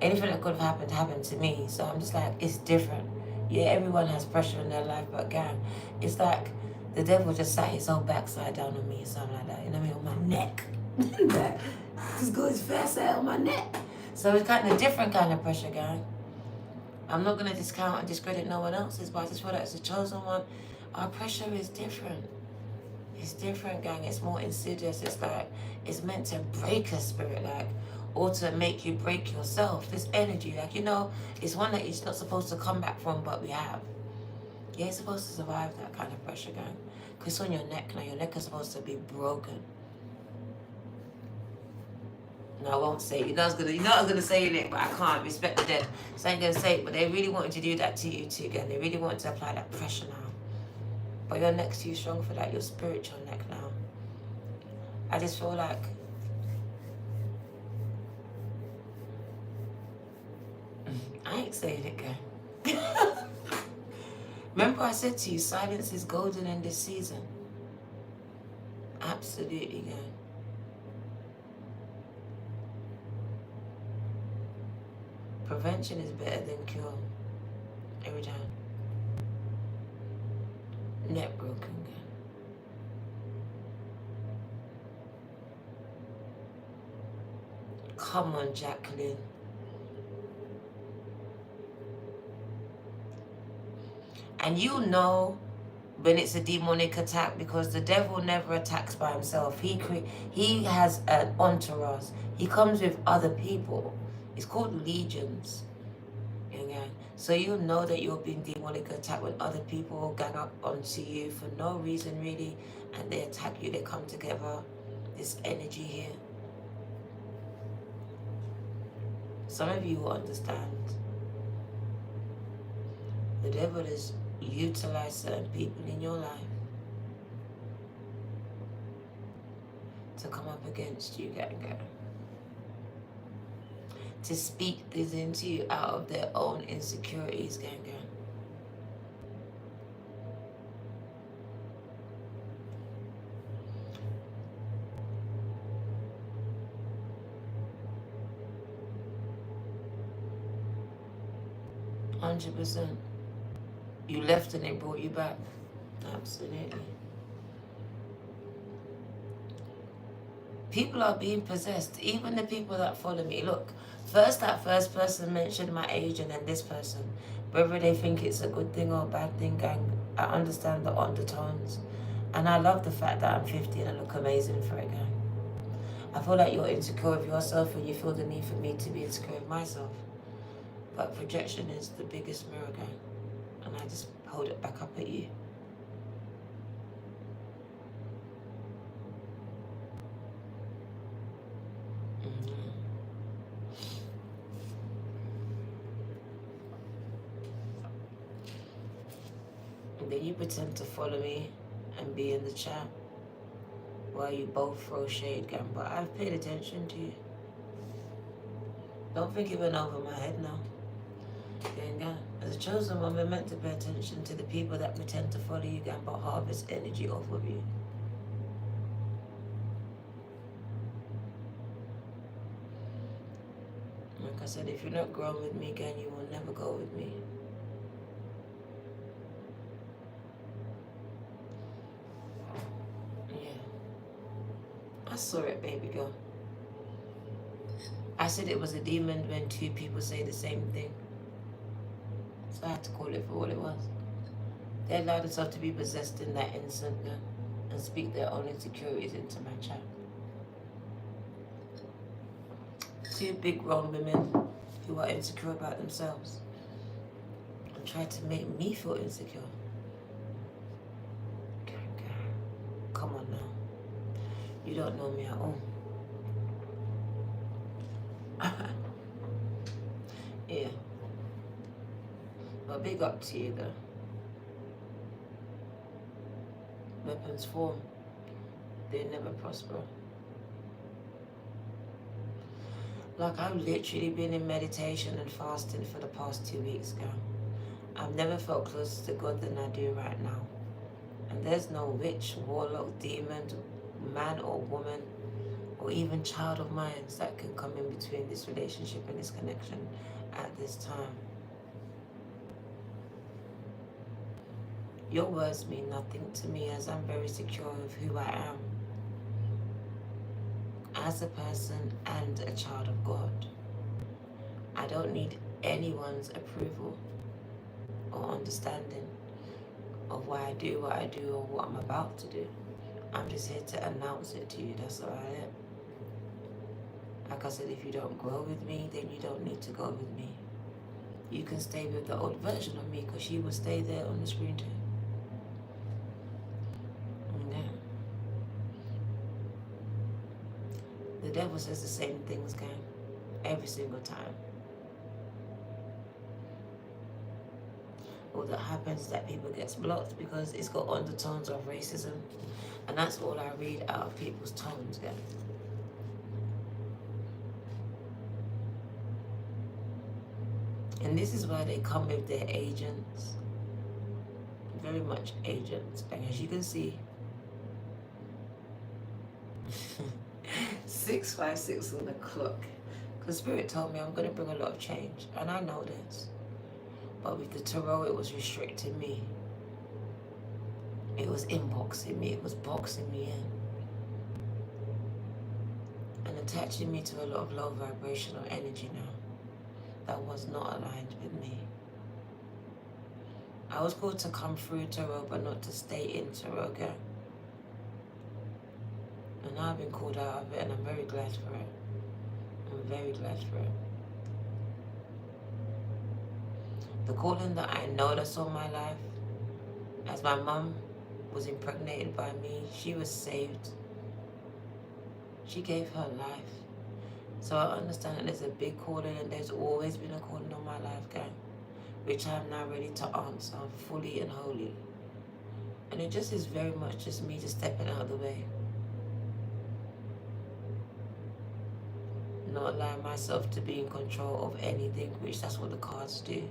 anything that could have happened to me. So I'm just like, it's different. Yeah, everyone has pressure in their life, but gang, it's like the devil just sat his whole backside down on me or something like that, you know what I mean, on my neck. Just go his fast out on my neck. So it's kind of different kind of pressure, gang. I'm not going to discount and discredit no one else's, but I just feel like it's a chosen one. Our pressure is different. It's different, gang. It's more insidious. It's like, it's meant to break a spirit, like, or to make you break yourself. This energy, like, you know, it's one that you're not supposed to come back from, but we have. You ain't supposed to survive that kind of pressure, gang. Because it's on your neck now. Your neck is supposed to be broken. No, I won't say it. You know I was gonna say it, but I can't. Respect the dead. So I ain't gonna say it. But they really wanted to do that to you too, again. They really wanted to apply that pressure now. But your neck's too strong for that. Your spiritual neck now. I just feel like I ain't saying it, girl. Remember I said to you, silence is golden in this season. Absolutely, girl. Prevention is better than cure. Every time. Neck broken, girl. Come on, Jacqueline. And you know when it's a demonic attack, because the devil never attacks by himself. He has an entourage. He comes with other people. It's called legions. Again. So you know that you're being demonic attacked when other people gang up onto you for no reason really, and they attack you, they come together. This energy here. Some of you will understand. The devil has utilized certain people in your life to come up against you, gang. To speak this into you out of their own insecurities, gang. 100%. You left and they brought you back. Absolutely. People are being possessed. Even the people that follow me. Look, first that first person mentioned my age, and then this person. Whether they think it's a good thing or a bad thing, gang, I understand the undertones. And I love the fact that I'm 50 and I look amazing for it, gang. I feel like you're insecure of yourself and you feel the need for me to be insecure of myself. But projection is the biggest mirror, gang. And I just hold it back up at you. And then you pretend to follow me and be in the chat while you both throw shade, gang. But I've paid attention to you. Don't think it went over my head now. Gang. As a chosen one, we're meant to pay attention to the people that pretend to follow you, gang, but harvest energy off of you. Like I said, if you're not growing with me, gang, you will never go with me. Yeah. I saw it, baby girl. I said it was a demon when two people say the same thing. So I had to call it for what it was. They allowed themselves to be possessed in that instant, girl, and speak their own insecurities into my chat. Two big grown women who are insecure about themselves and try to make me feel insecure. Come on now. You don't know me at all. Yeah. But big up to you though. Weapons form. They never prosper. Like, I've literally been in meditation and fasting for the past 2 weeks, girl. I've never felt closer to God than I do right now. And there's no witch, warlock, demon, man or woman or even child of mine that can come in between this relationship and this connection at this time. Your words mean nothing to me, as I'm very secure of who I am as a person and a child of God. I don't need anyone's approval or understanding of why I do what I do or what I'm about to do. I'm just here to announce it to you, that's about it. Like I said, if you don't grow with me, then you don't need to go with me. You can stay with the old version of me, because she will stay there on the screen too. Okay. The devil says the same things, gang, every single time. All that happens is that people gets blocked because it's got undertones of racism, and that's all I read out of people's tones, gang. And this is why they come with their agents, very much agents. And as you can see, 656 on the clock. Because Spirit told me I'm going to bring a lot of change, and I know this. But with the tarot, it was restricting me. It was inboxing me. It was boxing me in. And attaching me to a lot of low vibrational energy now that was not aligned with me. I was called to come through tarot, but not to stay in tarot, girl. And now I've been called out of it, and I'm very glad for it. I'm very glad for it. The calling that I know that's on my life, as my mum was impregnated by me, she was saved. She gave her life. So I understand that there's a big calling, and there's always been a calling on my life, gang, which I'm now ready to answer fully and wholly. And it just is very much just me just stepping out of the way. Not allowing myself to be in control of anything, which that's what the cards do.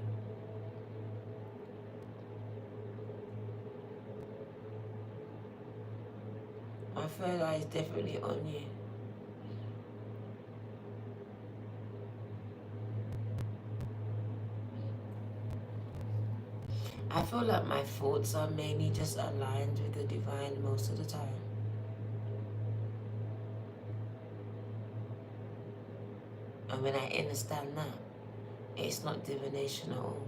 My third eye is definitely on you. I feel like my thoughts are mainly just aligned with the divine most of the time. And when I understand that, it's not divination at all.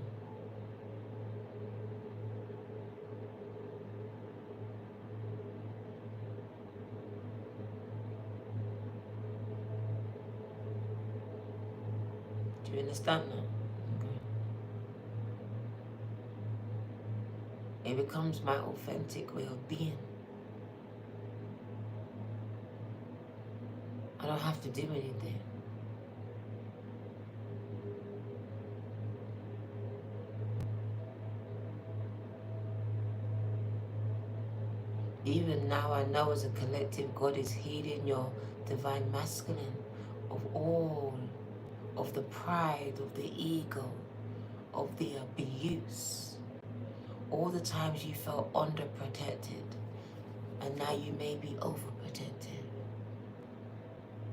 Do you understand that? Okay. It becomes my authentic way of being. I don't have to do anything. Even now I know as a collective, God is healing your divine masculine of all of the pride, of the ego, of the abuse. All the times you felt underprotected, and now you may be overprotected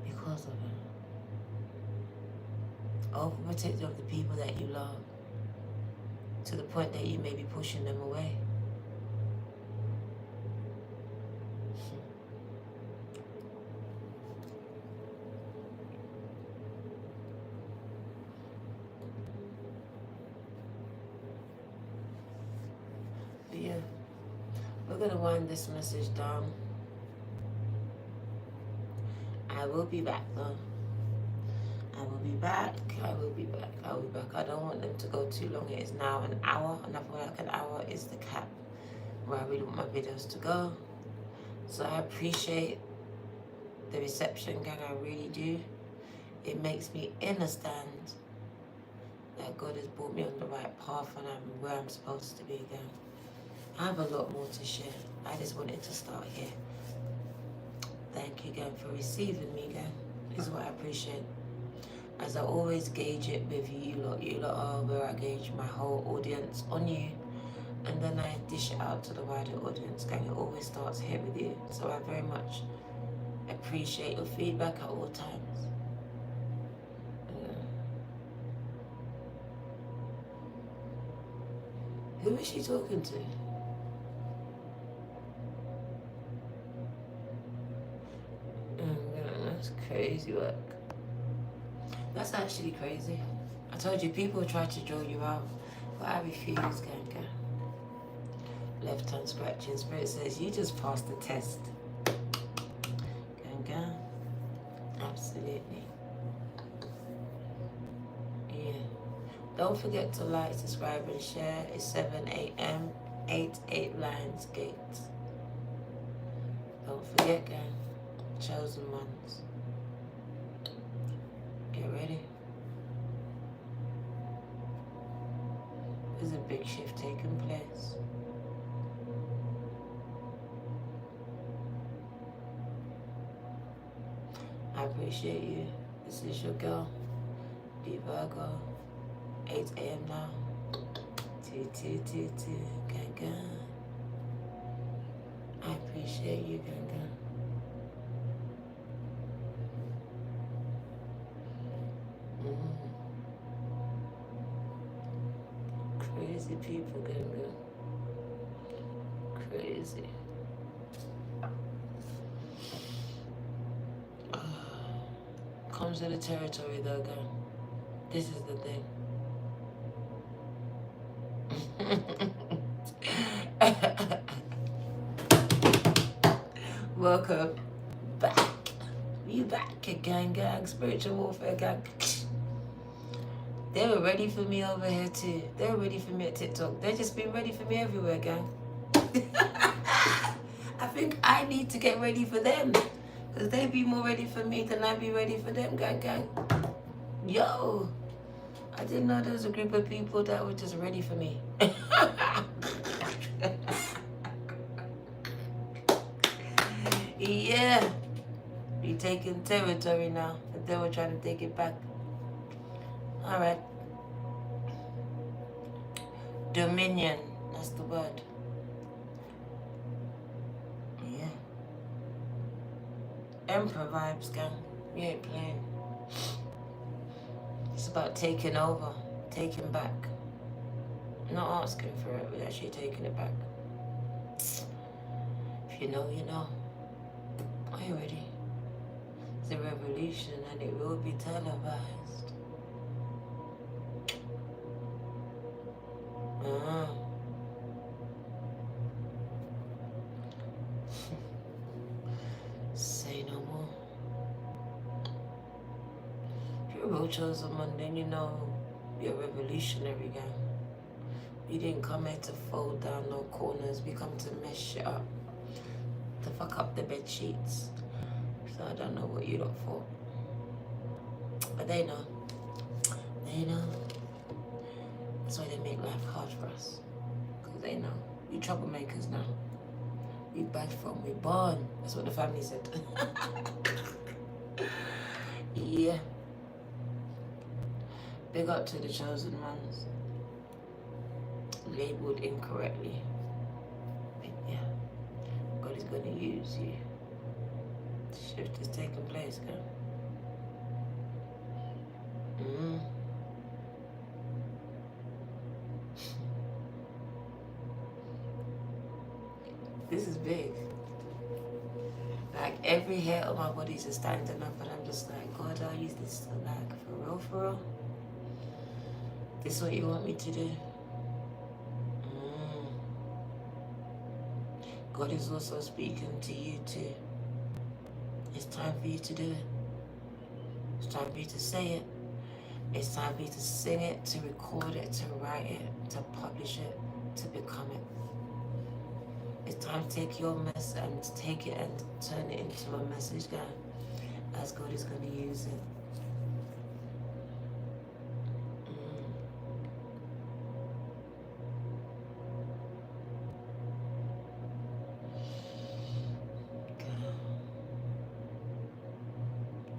because of it. Overprotected of the people that you love, to the point that you may be pushing them away. But yeah, we're gonna wind this message down. I will be back though. I will be back. I will be back. I will be back. I don't want them to go too long. It is now an hour, and I feel like an hour is the cap where I really want my videos to go. So I appreciate the reception, gang. I really do. It makes me understand that God has brought me on the right path, and I'm where I'm supposed to be, gang. I have a lot more to share. I just wanted to start here. Thank you, gang, for receiving me, gang. This is what I appreciate. As I always gauge it with you lot are where I gauge my whole audience on you. and then I dish it out to the wider audience. Gang, it always starts here with you. So I very much appreciate your feedback at all times. Who is she talking to? That's crazy work. That's actually crazy. I told you, people try to draw you out, but I refuse, gang. Left hand scratching. Spirit says, you just passed the test. Gang. Absolutely. Yeah. Don't forget to like, subscribe, and share. It's 7 a.m. 8 Lions Gate. Don't forget, gang. Chosen ones. Get ready. There's a big shift taking place. I appreciate you. This is your girl, D Virgo. 8 a.m. now. Gang. I appreciate you, gang. Crazy people, gang. Crazy. Comes to the territory, though, gang. This is the thing. Welcome back. You back, gang. Spiritual warfare, gang. They were ready for me over here too. They were ready for me at TikTok. They just been ready for me everywhere, gang. I think I need to get ready for them, because they be more ready for me than I be ready for them, gang. Yo, I didn't know there was a group of people that were just ready for me. Yeah, we taking territory now, but they were trying to take it back. All right. Dominion, that's the word. Yeah. Emperor vibes, gang. You ain't playing. It's about taking over, taking back. Not asking for it, but actually taking it back. If you know, you know. Are you ready? It's a revolution and it will be televised. Say no more. If you're a real chosen one, then you know you're revolutionary, gang. We didn't come here to fold down no corners. We come to mess shit up. To fuck up the bed sheets. So I don't know what you look for. But they know. They know. That's why they make life hard for us. Because they know. We troublemakers now. We bad from we born. That's what the family said. Yeah. Big up to the chosen ones. Labeled incorrectly. But yeah. God is going to use you. The shift is taking place, girl. This is big. Like every hair on my body is just standing up, and I'm just like, God, I'll use this like for real. This is what you want me to do? God is also speaking to you too. It's time for you to do it. It's time for you to say it. It's time for you to sing it, to record it, to write it, to publish it, to become it. It's time to take your mess and take it and turn it into a message, God, as God is going to use it.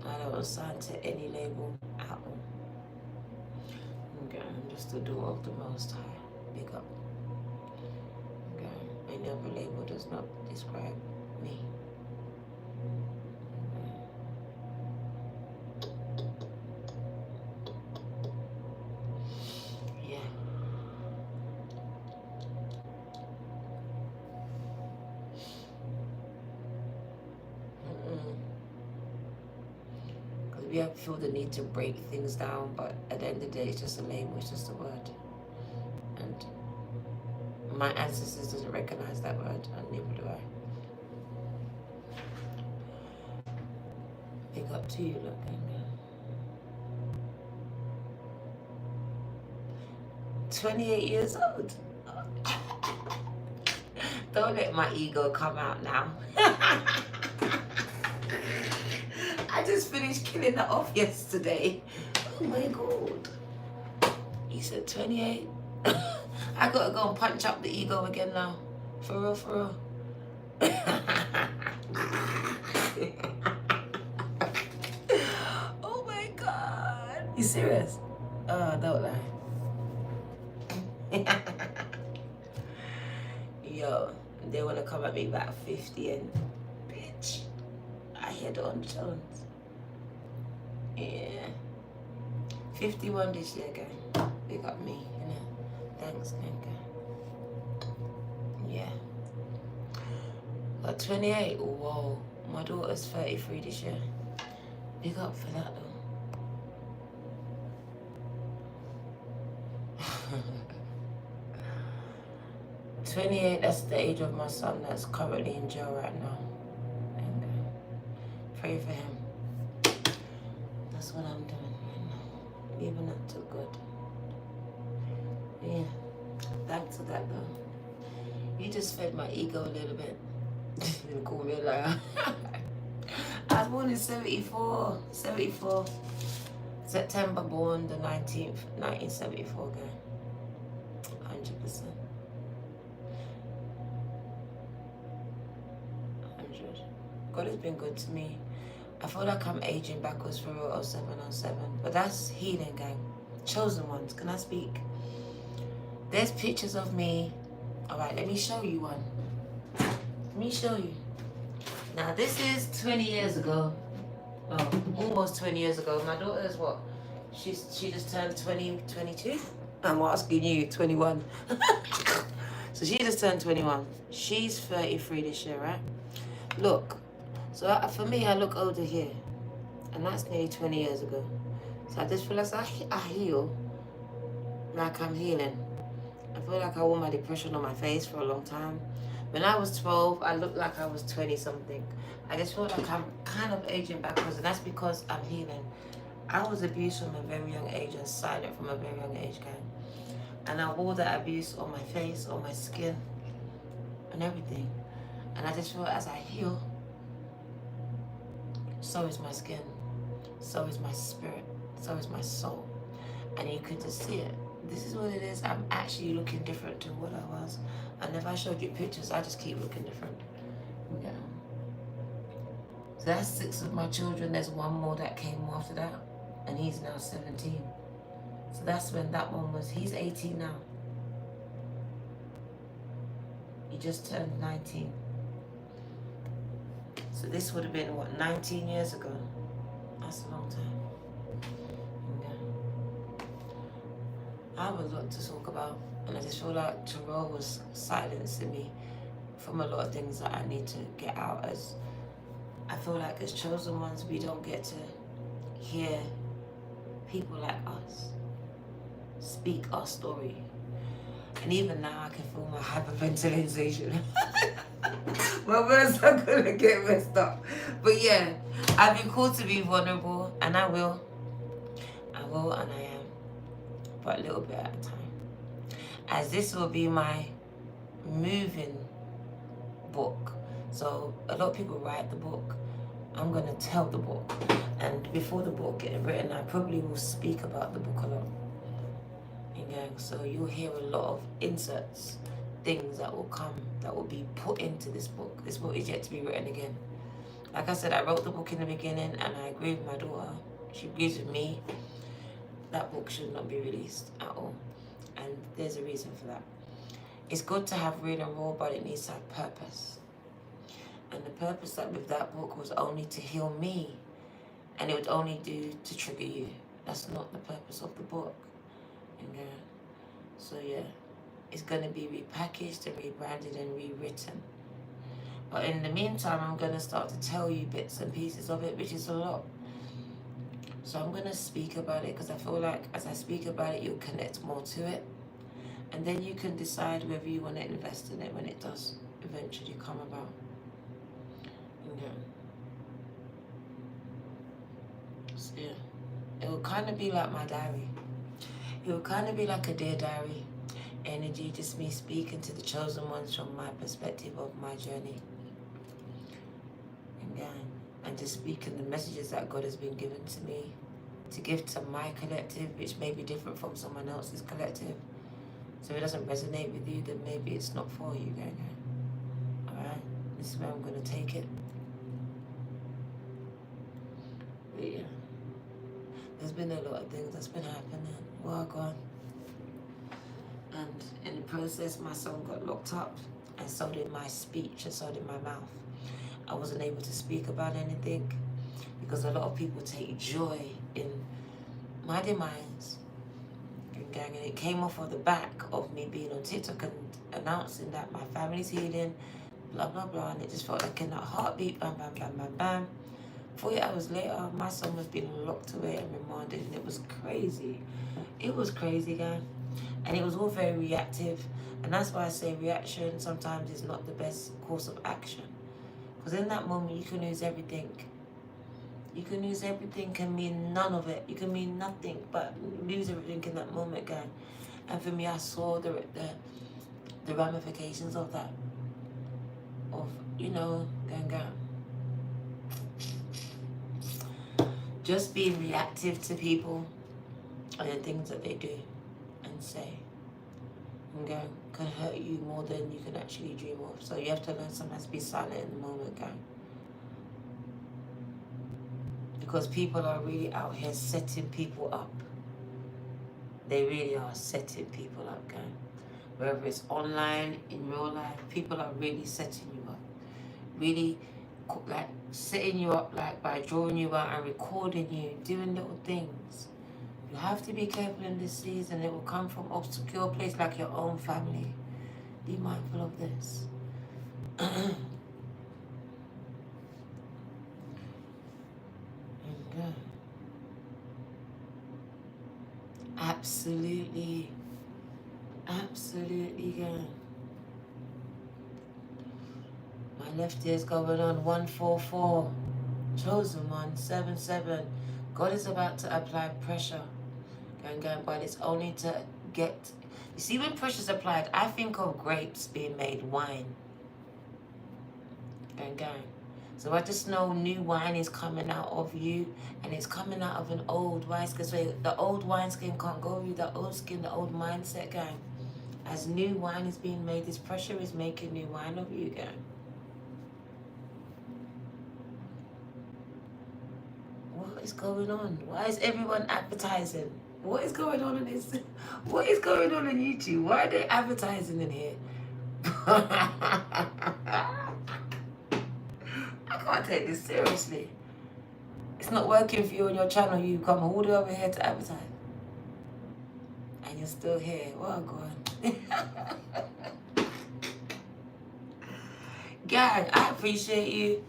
I don't sign to any label at all. Okay, I'm just the door of the Most High. Big up. Any other label does not describe me. Yeah. Because we have feel the need to break things down, but at the end of the day, it's just a label, it's just a word. And my ancestors doesn't recognize that word, and neither do I. Big up to you, look, and 28 years old. Don't let my ego come out now. I just finished killing it off yesterday. Oh my god. You said 28? I gotta go and punch up the ego again now. For real, for real. Oh my god. You serious? Oh, don't lie. Yo, they wanna come at me about 50 and bitch, I head on Jones. Yeah. 51 this year, gang. They got me, you know. Thanks, gang. Yeah. But 28, whoa. My daughter's 33 this year. Big up for that, though. 28, that's the age of my son that's currently in jail right now. And pray for him. That's what I'm doing right now. Even up to good. Yeah. Thanks for that though. You just fed my ego a little bit. You call me a liar. I was born in 74. September born the 19th, 1974, guy. 100%. 100. God has been good to me. I feel like I'm aging backwards for 0707, but that's healing, gang. Chosen ones, can I speak? There's pictures of me. All right, let me show you one. Let me show you. Now, this is 20 years ago. Oh, almost 20 years ago. My daughter is what? She just turned 22. I'm asking you, 21. So she just turned 21. She's 33 this year, right? Look. So for me, I look older here. And that's nearly 20 years ago. So I just feel like I heal like I'm healing. I feel like I wore my depression on my face for a long time. When I was 12, I looked like I was 20 something. I just feel like I'm kind of aging backwards, and that's because I'm healing. I was abused from a very young age and silent from a very young age, gang. And I wore that abuse on my face, on my skin, and everything. And I just feel as I heal, so is my skin, so is my spirit, so is my soul. And you can just see it. This is what it is. I'm actually looking different to what I was. And if I showed you pictures, I just keep looking different. Yeah. So that's 6 of my children. There's one more that came after that. And he's now 17. So that's when that one was, he's 18 now. He just turned 19. So this would have been, what, 19 years ago? That's a long time. I have a lot to talk about, and I just feel like Terrell was silencing me from a lot of things that I need to get out. As I feel like as chosen ones, we don't get to hear people like us speak our story. And even now, I can feel my hyperventilation. My words are gonna get messed up. But yeah, I've been called to be vulnerable, and I will. I will, and I am. But a little bit at a time. As this will be my moving book. So a lot of people write the book. I'm going to tell the book. And before the book gets written, I probably will speak about the book a lot. So you'll hear a lot of inserts, things that will come, that will be put into this book. This book is yet to be written again. Like I said, I wrote the book in the beginning, and I agree with my daughter. She agrees with me. That book should not be released at all. And there's a reason for that. It's good to have real and raw, but it needs to have purpose. And the purpose that with that book was only to heal me, and it would only do to trigger you. That's not the purpose of the book. Okay? So yeah, it's gonna be repackaged and rebranded and rewritten. But in the meantime, I'm gonna start to tell you bits and pieces of it, which is a lot. So I'm gonna speak about it because I feel like as I speak about it, you'll connect more to it. And then you can decide whether you want to invest in it when it does eventually come about. Okay. So yeah, it will kind of be like my diary. It will kind of be like a dear diary energy, just me speaking to the chosen ones from my perspective of my journey. And just speaking the messages that God has been given to me to give to my collective, which may be different from someone else's collective. So if it doesn't resonate with you, then maybe it's not for you, Alright, this is where I'm going to take it. But yeah, there's been a lot of things that's been happening. Well, gone. And in the process, my son got locked up, and so did my speech, and so did my mouth. I wasn't able to speak about anything because a lot of people take joy in my demise. And it came off of the back of me being on TikTok and announcing that my family's healing, blah, blah, blah. And it just felt like in that heartbeat, bam, bam, bam, bam, bam. 48 hours later, my son was being locked away and remanded, and it was crazy. It was crazy, gang. And it was all very reactive. And that's why I say reaction sometimes is not the best course of action. Because in that moment, you can lose everything. You can lose everything, can mean none of it. You can mean nothing, but lose everything in that moment, guy. And for me, I saw the ramifications of that. Of, gang. Just being reactive to people and the things that they do and say. Okay, can hurt you more than you can actually dream of. So you have to learn sometimes to be silent in the moment, gang. Because people are really out here setting people up. They really are setting people up, gang. Whether it's online, in real life, people are really setting you up. Really, like, setting you up, like, by drawing you out and recording you, doing little things. You have to be careful in this season. It will come from an obscure place like your own family. Be mindful of this. Absolutely. Absolutely, girl. My left ear's going on 144. Chosen one, 77. God is about to apply pressure. Gang, but it's only to get... You see, when pressure's applied, I think of grapes being made wine. Gang. So I just know new wine is coming out of you, and it's coming out of an old wineskin. So the old wineskin can't go with you, the old skin, the old mindset, gang. As new wine is being made, this pressure is making new wine of you, gang. What is going on? Why is everyone advertising? What is going on in this? What is going on in YouTube? Why are they advertising in here? I can't take this seriously. It's not working for you on your channel. You come all the way over here to advertise. And you're still here. Well, go on. Gang, I appreciate you.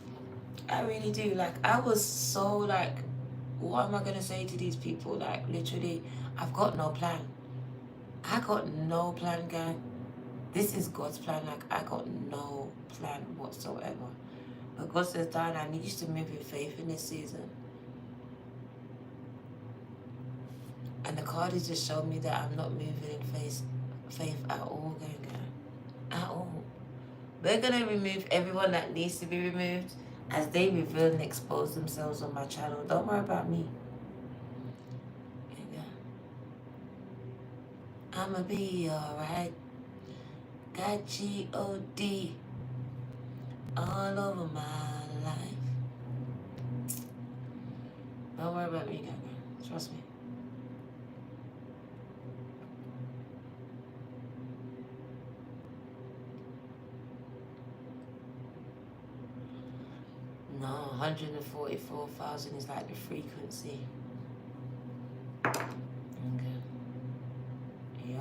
I really do. Like, I was so like, what am I going to say to these people? Like, literally, I've got no plan. I got no plan, gang. This is God's plan. Like, I got no plan whatsoever. But God says, Diana, I need you to move in faith in this season. And the card has just shown me that I'm not moving in faith at all, gang. At all. We're going to remove everyone that needs to be removed as they reveal and expose themselves on my channel. Don't worry about me. I'ma be alright. Got G-O-D all over my life. Don't worry about me, gang. Trust me. 144,000 is like the frequency. Okay. Yeah.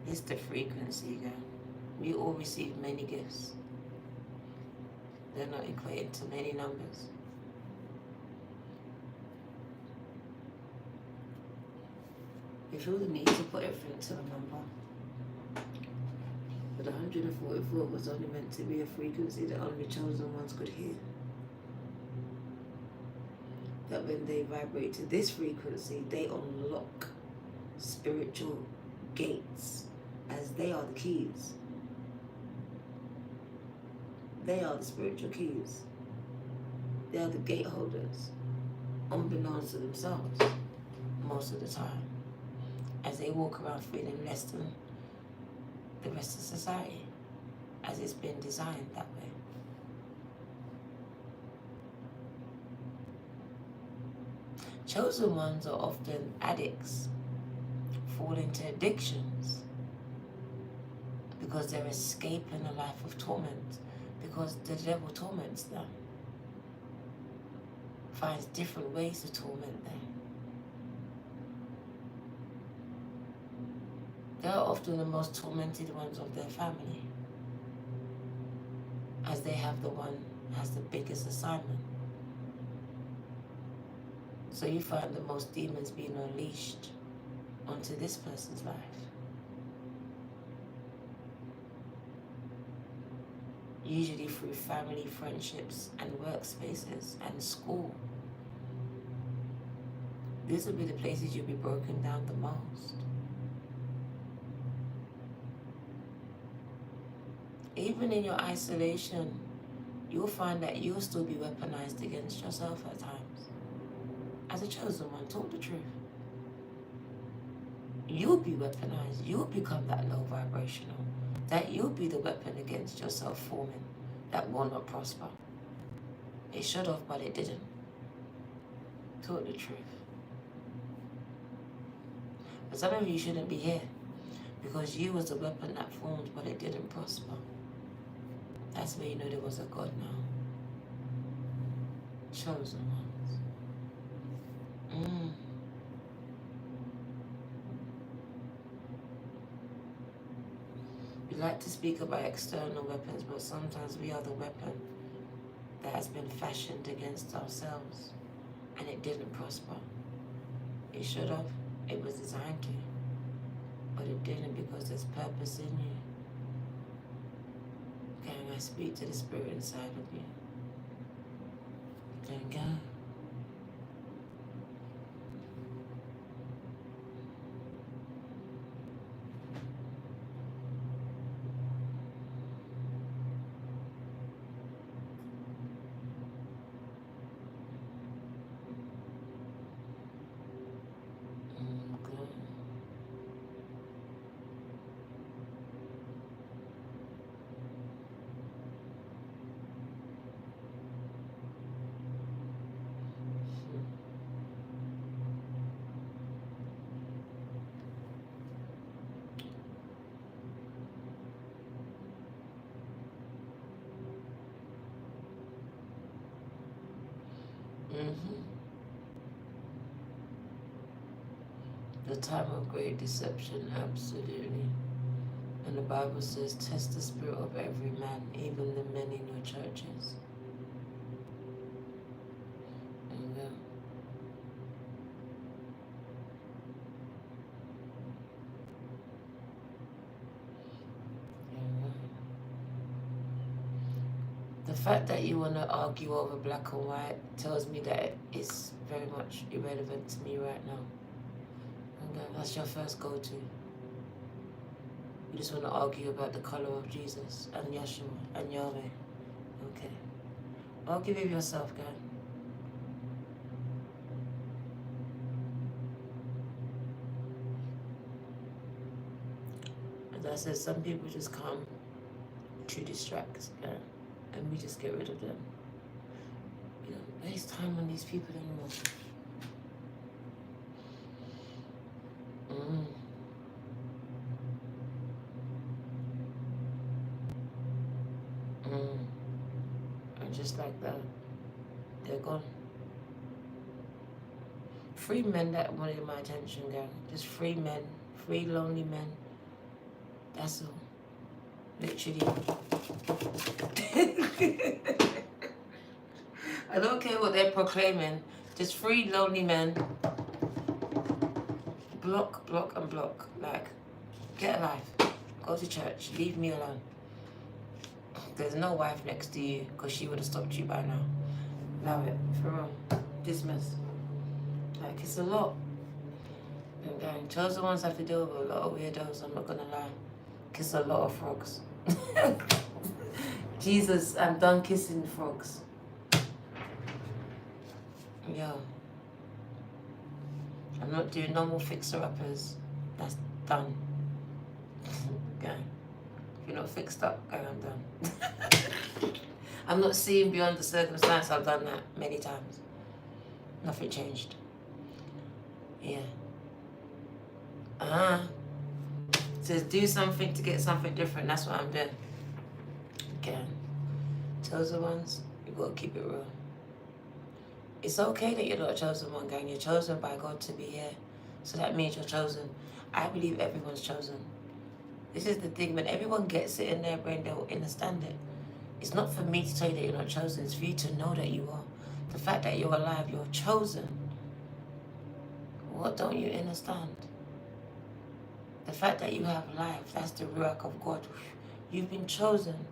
It's the frequency, girl. We all receive many gifts. They're not equated to many numbers. We feel the need to put everything to a number. But 144 was only meant to be a frequency that only chosen ones could hear. That when they vibrate to this frequency, they unlock spiritual gates, as they are the keys. They are the spiritual keys. They are the gate holders, unbeknownst to themselves, most of the time, as they walk around feeling less than the rest of society, as it's been designed that way. Chosen ones are often addicts, fall into addictions, because they're escaping a life of torment, because the devil torments them, finds different ways to torment them. They are often the most tormented ones of their family, as they have the one who has the biggest assignment. So you find the most demons being unleashed onto this person's life. Usually through family, friendships, and workspaces, and school. These will be the places you'll be broken down the most. Even in your isolation, you'll find that you'll still be weaponized against yourself at times. As a chosen one, talk the truth. You'll be weaponized. You'll become that low vibrational. That you'll be the weapon against yourself forming that will not prosper. It should have, but it didn't. Talk the truth. But some of you shouldn't be here because you was the weapon that formed, but it didn't prosper. That's where you know there was a God now. Chosen ones. We like to speak about external weapons, but sometimes we are the weapon that has been fashioned against ourselves, and it didn't prosper. It should have. It was designed to, but it didn't, because there's purpose in you. Can I speak to the spirit inside of you? Then go. The time of great deception, absolutely. And the Bible says, test the spirit of every man, even the men in your churches. Amen. Amen. The fact that you want to argue over black and white tells me that it's very much irrelevant to me right now. That's your first go-to. You just want to argue about the color of Jesus and Yeshua and Yahweh. Okay. Argue with yourself, God. As I said, some people just come to distract us, God, and we just get rid of them. We don't waste time on these people anymore. And just like that, they're gone. 3 men that wanted my attention, gang. Just 3 men. 3 lonely men. That's all. Literally. I don't care what they're proclaiming. Just 3 lonely men. Block, block, and block. Like, get a life. Go to church. Leave me alone. There's no wife next to you because she would have stopped you by now. Love it. For real. Dismiss. Like, it's a lot. And going, chosen ones have to deal with a lot of weirdos, I'm not gonna lie. Kiss a lot of frogs. Jesus, I'm done kissing frogs. Yo. I'm not doing no more fixer-uppers. That's done. Gang. If you're not fixed up, gang, I'm done. I'm not seeing beyond the circumstance. I've done that many times. Nothing changed. Yeah. Says do something to get something different. That's what I'm doing. Again. Chosen ones, you gotta keep it real. It's okay that you're not a chosen one, gang. You're chosen by God to be here. So that means you're chosen. I believe everyone's chosen. This is the thing, when everyone gets it in their brain, they'll understand it. It's not for me to tell you that you're not chosen. It's for you to know that you are. The fact that you're alive, you're chosen. What don't you understand? The fact that you have life, that's the ruach of God. You've been chosen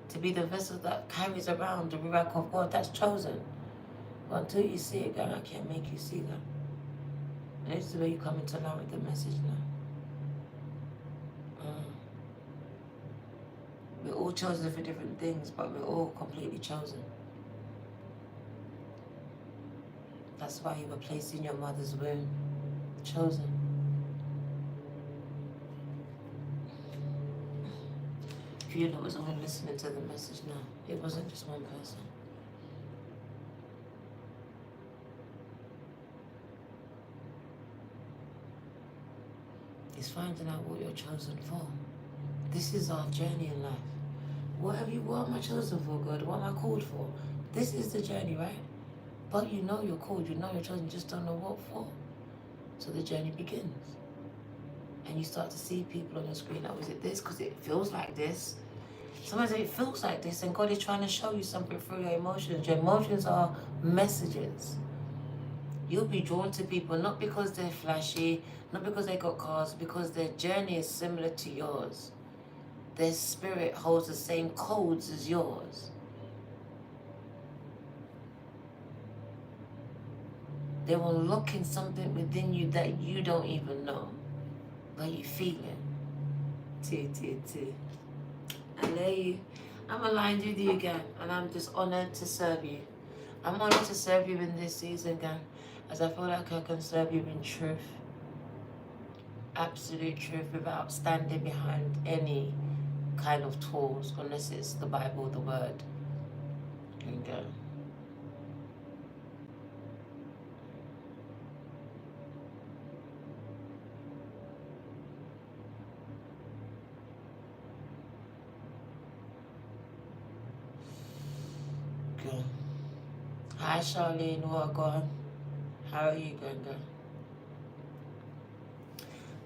to be the vessel that carries around the ruach of God. That's chosen. But until you see it, God, I can't make you see that. And this is where you come into line with the message now. We're all chosen for different things, but we're all completely chosen. That's why you were placed in your mother's womb. Chosen. If you know, was only listening to the message now. It wasn't just one person. It's finding out what you're chosen for. This is our journey in life. What am I chosen for, God? What am I called for? This is the journey, right? But you know you're called, you know you're chosen, just don't know what for. So the journey begins. And you start to see people on your screen, oh, is it this? Because it feels like this. Sometimes it feels like this, and God is trying to show you something through your emotions. Your emotions are messages. You'll be drawn to people not because they're flashy, not because they got cars, because their journey is similar to yours. Their spirit holds the same codes as yours. They're unlocking something within you that you don't even know, but you feel it. I love you. I'm aligned with you, gang, and I'm just honored to serve you. I'm honored to serve you in this season, gang, as I feel like I can serve you in truth. Absolute truth, without standing behind any kind of tools, unless it's the Bible, the Word. And go. Go. Hi, Charlene. Welcome. How are you going, girl?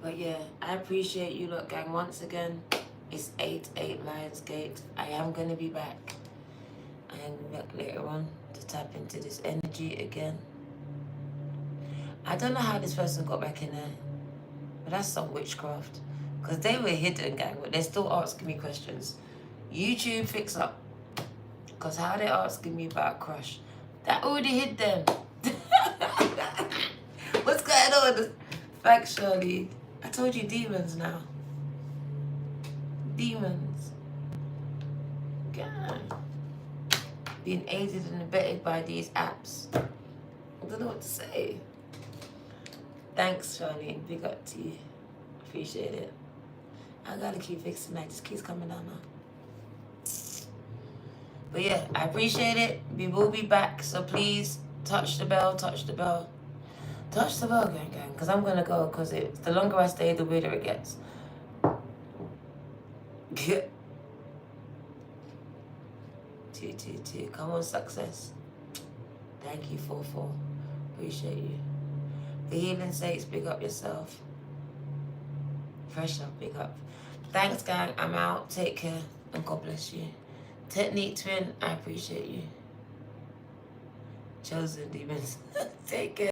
But yeah, I appreciate you lot, gang. Once again, it's 8 Lionsgate. I am going to be back. I am going to be back later on to tap into this energy again. I don't know how this person got back in there, but that's some witchcraft. Because they were hidden, gang, but they're still asking me questions. YouTube, fix up. Because how they're asking me about a crush, that already hid them. What's going on? Thanks, Shirley. I told you demons now. Demons. God. Being aided and abetted by these apps. I don't know what to say. Thanks, Charlene. Big up to you. Appreciate it. I gotta keep fixing that. It just keeps coming down now. But yeah, I appreciate it. We will be back. So please touch the bell, touch the bell. Touch the bell, gang, gang. Because I'm gonna go. Because the longer I stay, the weirder it gets. 222. Come on, success. Thank you, 44. Appreciate you. For healing sakes, big up yourself. Pressure, big up. Thanks, gang. I'm out. Take care and God bless you. Technique twin, I appreciate you. Chosen demons. Take care.